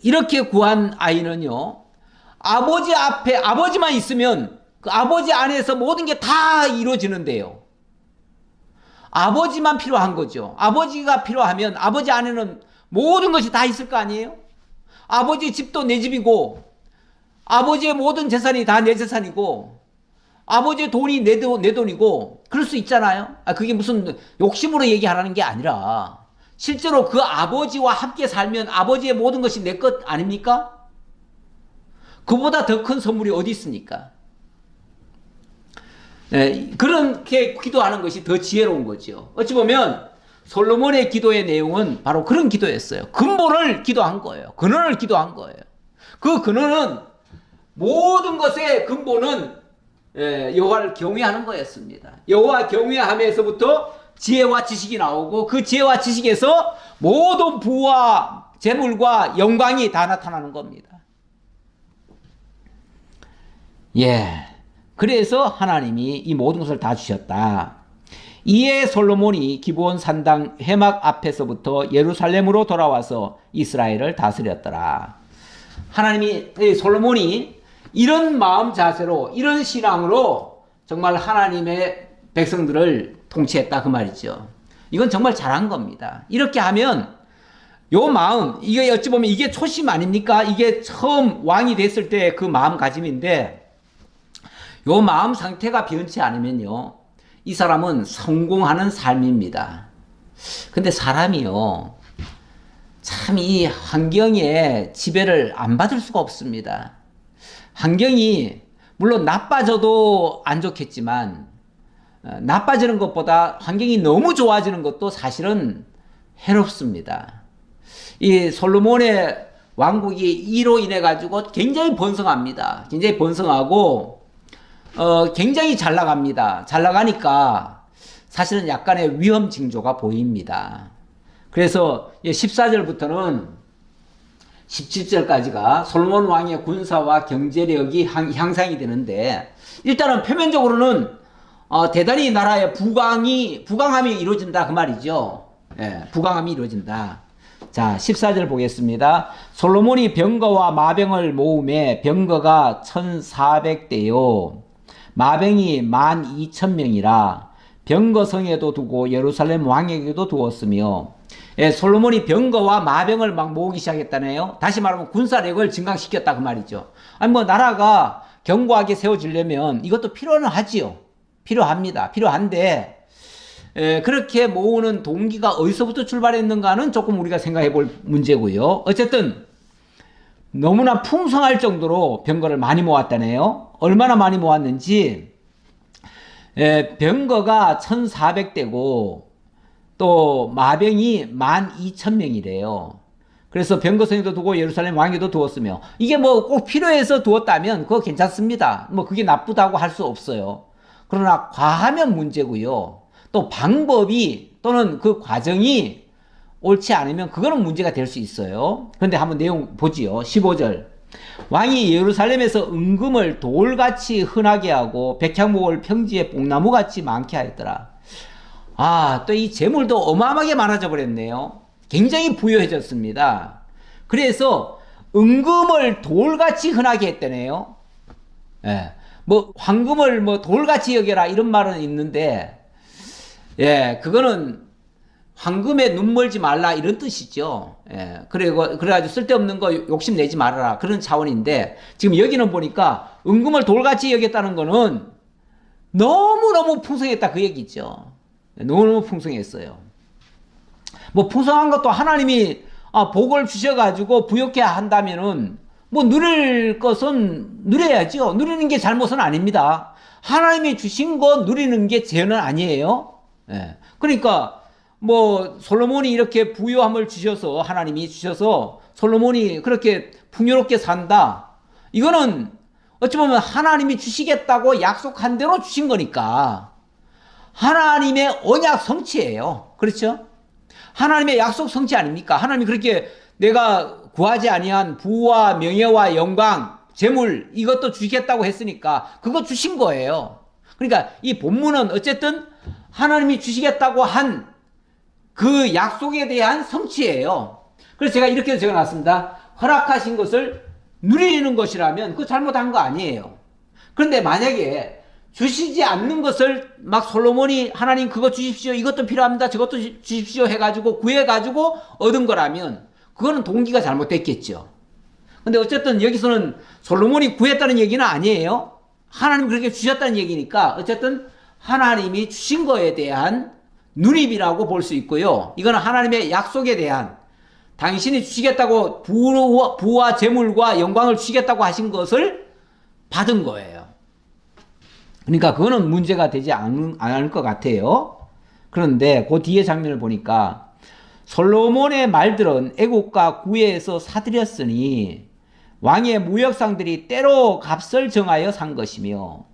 이렇게 구한 아이는요, 아버지 앞에 아버지만 있으면 그 아버지 안에서 모든 게 다 이루어지는데요. 아버지만 필요한 거죠. 아버지가 필요하면 아버지 안에는 모든 것이 다 있을 거 아니에요? 아버지 집도 내 집이고 아버지의 모든 재산이 다 내 재산이고 아버지의 돈이 내 돈이고 그럴 수 있잖아요. 그게 무슨 욕심으로 얘기하라는 게 아니라 실제로 그 아버지와 함께 살면 아버지의 모든 것이 내 것 아닙니까? 그보다 더 큰 선물이 어디 있습니까? 네, 그렇게 기도하는 것이 더 지혜로운 거죠. 어찌 보면 솔로몬의 기도의 내용은 바로 그런 기도였어요. 근본을 기도한 거예요. 근원을 기도한 거예요. 그 근원은 모든 것의 근본은 여호와를 경외하는 거였습니다. 여호와 경외함에서부터 지혜와 지식이 나오고 그 지혜와 지식에서 모든 부와 재물과 영광이 다 나타나는 겁니다. 예. 그래서 하나님이 이 모든 것을 다 주셨다. 이에 솔로몬이 기브온 산당 회막 앞에서부터 예루살렘으로 돌아와서 이스라엘을 다스렸더라. 하나님이 솔로몬이 이런 마음 자세로 이런 신앙으로 정말 하나님의 백성들을 통치했다 그 말이죠. 이건 정말 잘한 겁니다. 이렇게 하면 요 마음, 이게 어찌 보면 이게 초심 아닙니까? 이게 처음 왕이 됐을 때 그 마음가짐인데 요 마음 상태가 변치 않으면요, 이 사람은 성공하는 삶입니다. 근데 사람이요, 참 이 환경에 지배를 안 받을 수가 없습니다. 환경이 물론 나빠져도 안 좋겠지만 나빠지는 것보다 환경이 너무 좋아지는 것도 사실은 해롭습니다. 이 솔로몬의 왕국이 이로 인해 가지고 굉장히 번성합니다. 굉장히 번성하고 굉장히 잘 나갑니다. 잘 나가니까 사실은 약간의 위험 징조가 보입니다. 그래서 14절부터는 17절까지가 솔로몬 왕의 군사와 경제력이 향상이 되는데, 일단은 표면적으로는 대단히 나라의 부강함이 이루어진다 그 말이죠. 예, 부강함이 이루어진다. 자, 14절 보겠습니다. 솔로몬이 병거와 마병을 모음에 병거가 1400대요. 마병이 12,000명이라 병거성에도 두고 예루살렘 왕에게도 두었으며, 예, 솔로몬이 병거와 마병을 막 모으기 시작했다네요. 다시 말하면 군사력을 증강시켰다 그 말이죠. 아니 뭐 나라가 견고하게 세워지려면 이것도 필요는 하지요. 필요합니다. 필요한데 그렇게 모으는 동기가 어디서부터 출발했는가는 조금 우리가 생각해 볼 문제고요. 어쨌든 너무나 풍성할 정도로 병거를 많이 모았다네요. 얼마나 많이 모았는지, 병거가 1400대고 또 마병이 12,000명이래요. 그래서 병거성에도 두고 예루살렘 왕에도 두었으며, 이게 뭐 꼭 필요해서 두었다면 그거 괜찮습니다. 뭐 그게 나쁘다고 할 수 없어요. 그러나 과하면 문제고요. 또 방법이 또는 그 과정이 옳지 않으면 그거는 문제가 될 수 있어요. 그런데 한번 내용 보지요. 15절. 왕이 예루살렘에서 은금을 돌같이 흔하게 하고 백향목을 평지에 뽕나무같이 많게 하였더라. 아, 또 이 재물도 어마어마하게 많아져 버렸네요. 굉장히 부유해졌습니다. 그래서 은금을 돌같이 흔하게 했다네요. 예. 뭐 황금을 뭐 돌같이 여겨라 이런 말은 있는데, 예, 그거는 황금에 눈 멀지 말라 이런 뜻이죠. 예, 그래가지고 쓸데없는 거 욕심 내지 말아라 그런 차원인데, 지금 여기는 보니까 은금을 돌같이 여겼다는 거는 너무너무 풍성했다 그 얘기죠. 너무너무 풍성했어요. 뭐 풍성한 것도 하나님이 복을 주셔가지고 부욕해 한다면은 뭐 누릴 것은 누려야죠. 누리는 게 잘못은 아닙니다. 하나님이 주신 거 누리는 게 죄는 아니에요. 예. 그러니까 뭐 솔로몬이 이렇게 부유함을 주셔서, 하나님이 주셔서 솔로몬이 그렇게 풍요롭게 산다, 이거는 어찌 보면 하나님이 주시겠다고 약속한 대로 주신 거니까 하나님의 언약 성취예요. 그렇죠? 하나님의 약속 성취 아닙니까? 하나님이 그렇게 내가 구하지 아니한 부와 명예와 영광, 재물 이것도 주시겠다고 했으니까 그거 주신 거예요. 그러니까 이 본문은 어쨌든 하나님이 주시겠다고 한 그 약속에 대한 성취예요. 그래서 제가 이렇게 적어놨습니다. 허락하신 것을 누리는 것이라면 그거 잘못한 거 아니에요. 그런데 만약에 주시지 않는 것을 막 솔로몬이 하나님 그거 주십시오, 이것도 필요합니다, 저것도 주십시오 해가지고 구해가지고 얻은 거라면 그거는 동기가 잘못됐겠죠. 근데 어쨌든 여기서는 솔로몬이 구했다는 얘기는 아니에요. 하나님 그렇게 주셨다는 얘기니까 어쨌든 하나님이 주신 거에 대한 누립이라고 볼 수 있고요. 이거는 하나님의 약속에 대한, 당신이 주시겠다고 부와 재물과 영광을 주시겠다고 하신 것을 받은 거예요. 그러니까 그거는 문제가 되지 않을 것 같아요. 그런데 그 뒤에 장면을 보니까 솔로몬의 말들은 애국과 구애에서 사들였으니 왕의 무역상들이 때로 값을 정하여 산 것이며,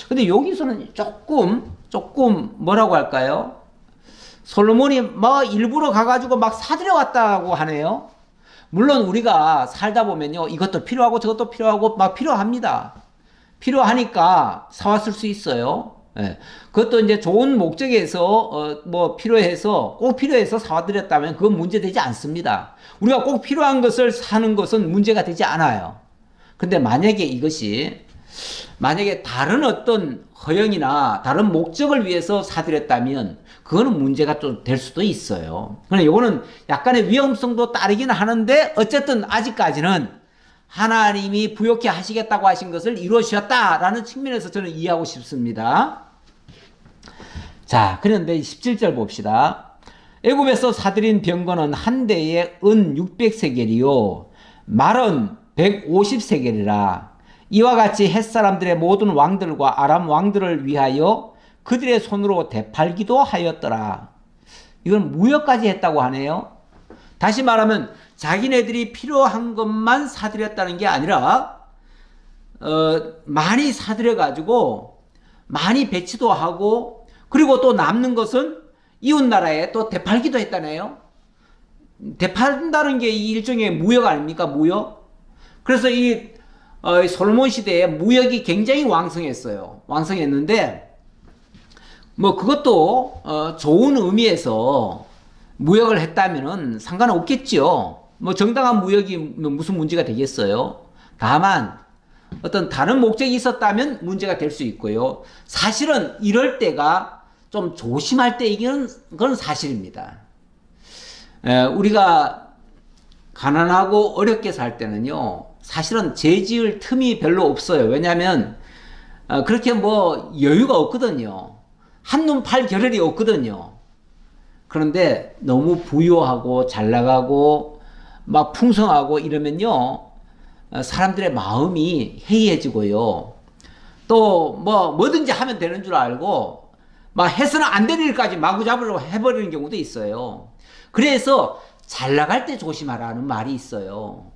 근데 여기서는 조금 뭐라고 할까요? 솔로몬이 뭐 일부러 가가지고 막 사들여 왔다고 하네요. 물론 우리가 살다 보면요, 이것도 필요하고 저것도 필요하고 막 필요합니다. 필요하니까 사왔을 수 있어요. 예. 그것도 이제 좋은 목적에서 뭐 필요해서 꼭 필요해서 사와드렸다면 그건 문제되지 않습니다. 우리가 꼭 필요한 것을 사는 것은 문제가 되지 않아요. 근데 만약에 다른 어떤 허영이나 다른 목적을 위해서 사들였다면 그거는 문제가 또 될 수도 있어요. 그러나 이거는 약간의 위험성도 따르긴 하는데 어쨌든 아직까지는 하나님이 부욕해 하시겠다고 하신 것을 이루어주셨다라는 측면에서 저는 이해하고 싶습니다. 자, 그런데 17절 봅시다. 애굽에서 사들인 병거는 한 대에 은 600세겔이요 말은 150세겔이라. 이와 같이 햇사람들의 모든 왕들과 아람 왕들을 위하여 그들의 손으로 되팔기도 하였더라. 이건 무역까지 했다고 하네요. 다시 말하면 자기네들이 필요한 것만 사들였다는 게 아니라 많이 사들여가지고 많이 배치도 하고, 그리고 또 남는 것은 이웃나라에 또 되팔기도 했다네요. 되판다는 게 일종의 무역 아닙니까? 무역. 그래서 이 솔로몬 시대에 무역이 굉장히 왕성했어요. 왕성했는데 뭐 그것도 좋은 의미에서 무역을 했다면은 상관은 없겠지요. 뭐 정당한 무역이 무슨 문제가 되겠어요. 다만 어떤 다른 목적이 있었다면 문제가 될 수 있고요. 사실은 이럴 때가 좀 조심할 때이기는 그건 사실입니다. 우리가 가난하고 어렵게 살 때는요, 사실은 죄 지을 틈이 별로 없어요. 왜냐하면 그렇게 뭐 여유가 없거든요. 한눈 팔 겨를이 없거든요. 그런데 너무 부유하고 잘 나가고 막 풍성하고 이러면요, 사람들의 마음이 해이해지고요. 또 뭐든지 하면 되는 줄 알고 막 해서는 안 되는 일까지 마구잡이로 해버리는 경우도 있어요. 그래서 잘 나갈 때 조심하라는 말이 있어요.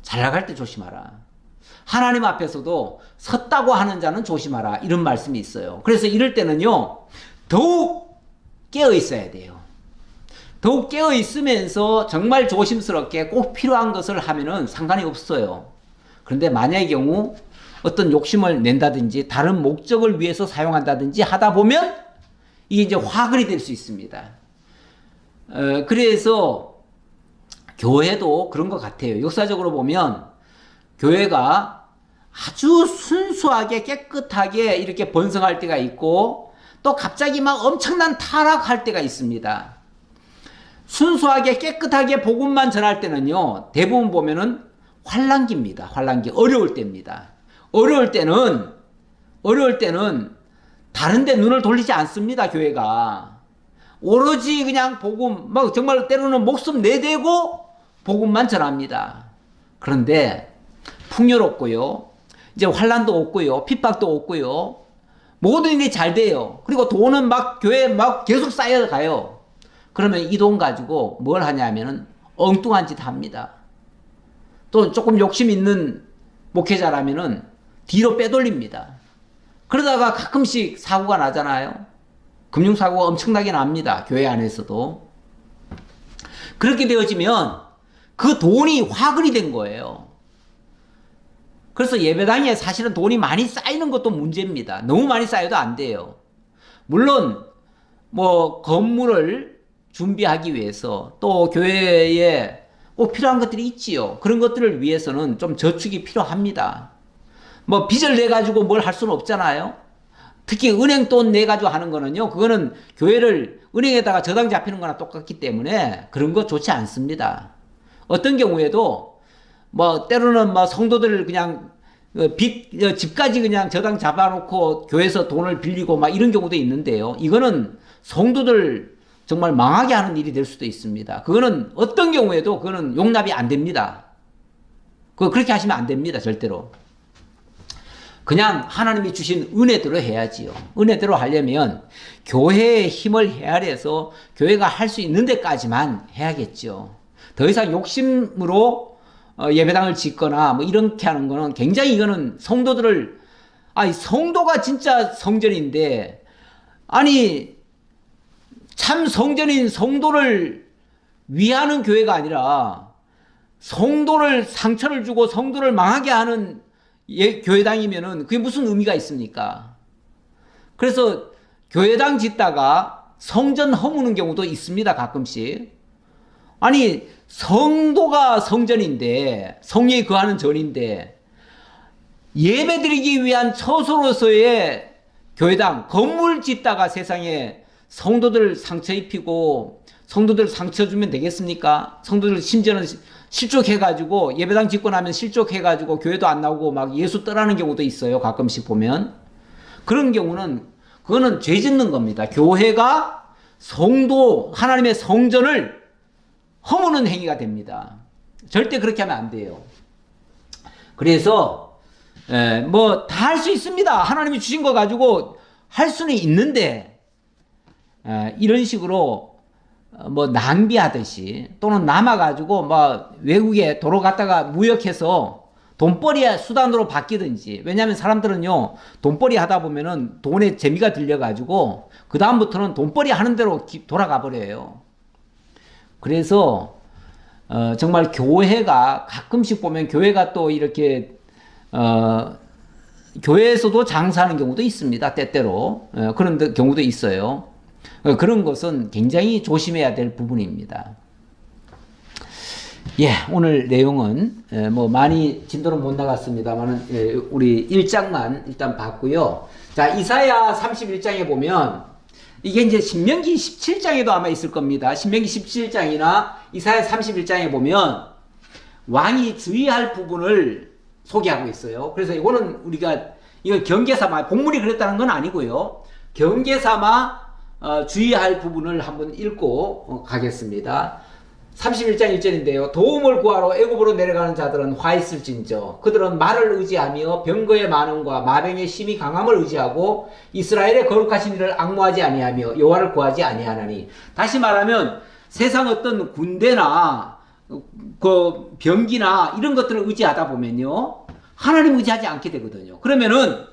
잘 나갈 때 조심하라. 하나님 앞에서도 섰다고 하는 자는 조심하라, 이런 말씀이 있어요. 그래서 이럴 때는요, 더욱 깨어 있어야 돼요. 더욱 깨어 있으면서 정말 조심스럽게 꼭 필요한 것을 하면은 상관이 없어요. 그런데 만약의 경우 어떤 욕심을 낸다든지 다른 목적을 위해서 사용한다든지 하다 보면 이게 이제 화근이 될 수 있습니다. 그래서 교회도 그런 것 같아요. 역사적으로 보면 교회가 아주 순수하게 깨끗하게 이렇게 번성할 때가 있고, 또 갑자기 막 엄청난 타락할 때가 있습니다. 순수하게 깨끗하게 복음만 전할 때는요, 대부분 보면은 환난기입니다. 환난기, 어려울 때입니다. 어려울 때는 다른 데 눈을 돌리지 않습니다. 교회가 오로지 그냥 복음, 막 정말 때로는 목숨 내대고 복음만 전합니다. 그런데 풍요롭고요, 이제 환난도 없고요, 핍박도 없고요, 모든 일이 잘 돼요. 그리고 돈은 막 교회에 막 계속 쌓여가요. 그러면 이 돈 가지고 뭘 하냐면은 엉뚱한 짓 합니다. 또 조금 욕심 있는 목회자라면은 뒤로 빼돌립니다. 그러다가 가끔씩 사고가 나잖아요. 금융사고가 엄청나게 납니다. 교회 안에서도. 그렇게 되어지면 그 돈이 화근이 된 거예요. 그래서 예배당에 사실은 돈이 많이 쌓이는 것도 문제입니다. 너무 많이 쌓여도 안 돼요. 물론 뭐 건물을 준비하기 위해서 또 교회에 꼭 필요한 것들이 있지요. 그런 것들을 위해서는 좀 저축이 필요합니다. 뭐 빚을 내 가지고 뭘 할 수는 없잖아요. 특히 은행 돈 내 가지고 하는 거는요, 그거는 교회를 은행에다가 저당 잡히는 거나 똑같기 때문에 그런 거 좋지 않습니다. 어떤 경우에도 뭐 때로는 뭐 성도들 그냥 집까지 그냥 저당 잡아놓고 교회에서 돈을 빌리고 막 이런 경우도 있는데요. 이거는 성도들 정말 망하게 하는 일이 될 수도 있습니다. 그거는 어떤 경우에도 그거는 용납이 안 됩니다. 그렇게 하시면 안 됩니다. 절대로. 그냥 하나님이 주신 은혜대로 해야지요. 은혜대로 하려면 교회의 힘을 헤아려서 교회가 할 수 있는 데까지만 해야겠죠. 더 이상 욕심으로 예배당을 짓거나 뭐 이렇게 하는 거는 굉장히, 이거는 성도들을, 성도가 진짜 성전인데, 참 성전인 성도를 위하는 교회가 아니라 성도를 상처를 주고 성도를 망하게 하는 교회당이면은 그게 무슨 의미가 있습니까? 그래서 교회당 짓다가 성전 허무는 경우도 있습니다. 가끔씩. 성도가 성전인데, 성령이 거하는 전인데, 예배드리기 위한 처소로서의 교회당, 건물 짓다가 세상에 성도들 상처 입히고 성도들 상처 주면 되겠습니까? 성도들 심지어는 실족해가지고, 예배당 짓고 나면 실족해가지고 교회도 안 나오고 막 예수 떠나는 경우도 있어요. 가끔씩 보면. 그런 경우는, 그거는 죄 짓는 겁니다. 교회가 성도, 하나님의 성전을 허무는 행위가 됩니다. 절대 그렇게 하면 안 돼요. 그래서 뭐 다 할 수 있습니다. 하나님이 주신 거 가지고 할 수는 있는데, 이런 식으로 뭐 낭비하듯이, 또는 남아가지고 뭐 외국에 도로 갔다가 무역해서 돈벌이의 수단으로 바뀌든지. 왜냐하면 사람들은요, 돈벌이 하다 보면은 돈에 재미가 들려가지고 그 다음부터는 돈벌이 하는 대로 돌아가 버려요. 그래서 정말 교회가, 가끔씩 보면 교회가 또 이렇게 교회에서도 장사하는 경우도 있습니다. 때때로 그런 경우도 있어요. 그런 것은 굉장히 조심해야 될 부분입니다. 예, 오늘 내용은 뭐 많이 진도는 못 나갔습니다만 우리 1장만 일단 봤고요. 자, 이사야 31장에 보면 이게 이제 신명기 17장에도 아마 있을 겁니다. 신명기 17장이나 이사야 31장에 보면 왕이 주의할 부분을 소개하고 있어요. 그래서 이거는 이거 경계삼아 본문이 그랬다는 건 아니고요. 경계삼아 주의할 부분을 한번 읽고 가겠습니다. 31장 1절인데요. 도움을 구하러 애굽으로 내려가는 자들은 화 있을진저 그들은 말을 의지하며 병거의 많음과 마병의 힘이 강함을 의지하고 이스라엘의 거룩하신 이를 앙모하지 아니하며 여호와를 구하지 아니하나니. 다시 말하면 세상 어떤 군대나 그 병기나 이런 것들을 의지하다 보면요 하나님 의지하지 않게 되거든요. 그러면은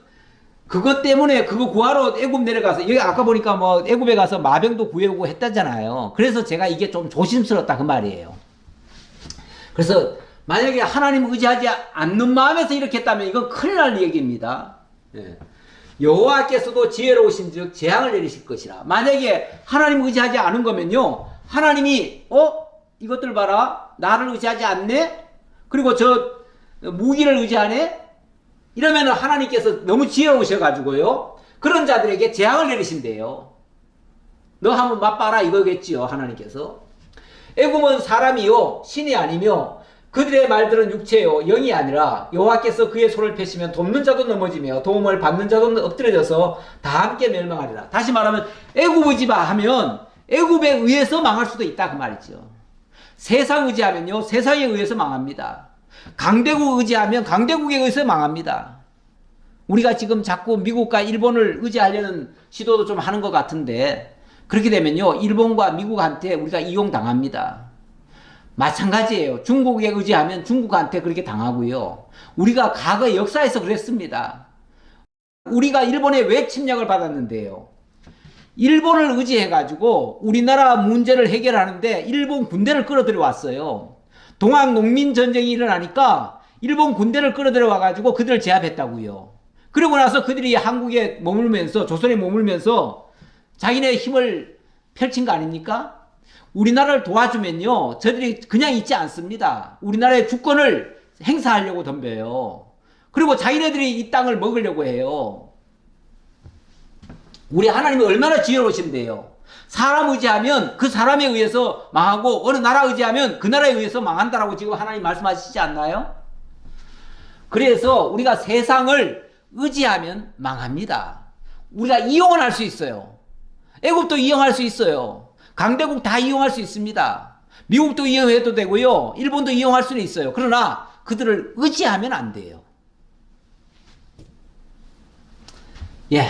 그것 때문에 그거 구하러 애굽 내려가서 여기 아까 보니까 뭐 애굽에 가서 마병도 구해오고 했다잖아요. 그래서 제가 이게 좀 조심스럽다 그 말이에요. 그래서 만약에 하나님 의지하지 않는 마음에서 이렇게 했다면 이건 큰일 날 얘기입니다. 예. 여호와께서도 지혜로우신즉 재앙을 내리실 것이라. 만약에 하나님 의지하지 않은 거면요 하나님이 이것들 봐라 나를 의지하지 않네 그리고 저 무기를 의지하네 이러면 하나님께서 너무 지혜로우셔가지고요 그런 자들에게 재앙을 내리신대요. 너 한번 맛봐라 이거겠지요. 하나님께서 애굽은 사람이요 신이 아니며 그들의 말들은 육체요 영이 아니라 여호와께서 그의 손을 펴시면 돕는 자도 넘어지며 도움을 받는 자도 엎드려져서 다 함께 멸망하리라. 다시 말하면 애굽 의지만 하면 애굽에 의해서 망할 수도 있다 그 말이죠. 세상 의지하면요 세상에 의해서 망합니다. 강대국 의지하면 강대국에 의해서 망합니다. 우리가 지금 자꾸 미국과 일본을 의지하려는 시도도 좀 하는 것 같은데 그렇게 되면요 일본과 미국한테 우리가 이용당합니다. 마찬가지예요. 중국에 의지하면 중국한테 그렇게 당하고요. 우리가 과거 역사에서 그랬습니다. 우리가 일본에 왜 침략을 받았는데요. 일본을 의지해가지고 우리나라 문제를 해결하는데 일본 군대를 끌어들여 왔어요. 동학 농민전쟁이 일어나니까 일본 군대를 끌어들여 와가지고 그들을 제압했다고요. 그러고 나서 그들이 한국에 머물면서 조선에 머물면서 자기네 힘을 펼친 거 아닙니까? 우리나라를 도와주면요 저들이 그냥 있지 않습니다. 우리나라의 주권을 행사하려고 덤벼요. 그리고 자기네들이 이 땅을 먹으려고 해요. 우리 하나님이 얼마나 지혜로우신데요. 사람 의지하면 그 사람에 의해서 망하고 어느 나라 의지하면 그 나라에 의해서 망한다라고 지금 하나님 말씀하시지 않나요? 그래서 우리가 세상을 의지하면 망합니다. 우리가 이용을 할 수 있어요. 애굽도 이용할 수 있어요. 강대국 다 이용할 수 있습니다. 미국도 이용해도 되고요. 일본도 이용할 수는 있어요. 그러나 그들을 의지하면 안 돼요. 예.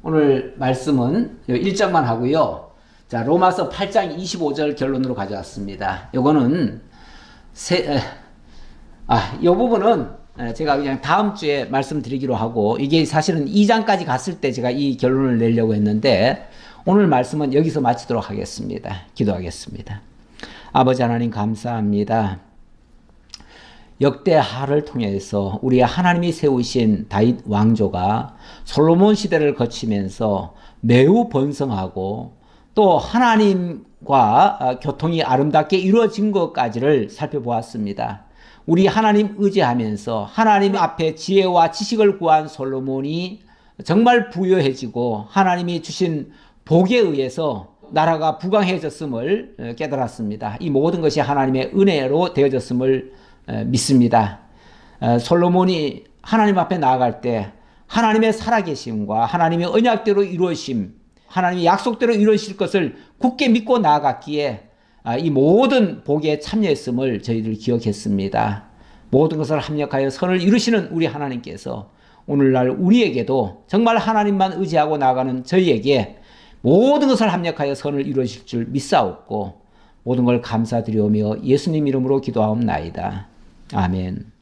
오늘 말씀은 1장만 하고요. 자, 로마서 8장 25절 결론으로 가져왔습니다. 요거는 이 부분은 제가 그냥 다음 주에 말씀드리기로 하고 이게 사실은 2장까지 갔을 때 제가 이 결론을 내려고 했는데 오늘 말씀은 여기서 마치도록 하겠습니다. 기도하겠습니다. 아버지 하나님 감사합니다. 역대하를 통해서 우리 하나님이 세우신 다윗 왕조가 솔로몬 시대를 거치면서 매우 번성하고 또 하나님과 교통이 아름답게 이루어진 것까지를 살펴보았습니다. 우리 하나님 의지하면서 하나님 앞에 지혜와 지식을 구한 솔로몬이 정말 부유해지고 하나님이 주신 복에 의해서 나라가 부강해졌음을 깨달았습니다. 이 모든 것이 하나님의 은혜로 되어졌음을 믿습니다. 솔로몬이 하나님 앞에 나아갈 때 하나님의 살아계심과 하나님의 언약대로 이루어심, 하나님의 약속대로 이루어질 것을 굳게 믿고 나아갔기에 이 모든 복에 참여했음을 저희들 기억했습니다. 모든 것을 합력하여 선을 이루시는 우리 하나님께서 오늘날 우리에게도 정말 하나님만 의지하고 나아가는 저희에게 모든 것을 합력하여 선을 이루실 줄 믿사옵고 모든 걸 감사드리오며 예수님 이름으로 기도하옵나이다. 아멘.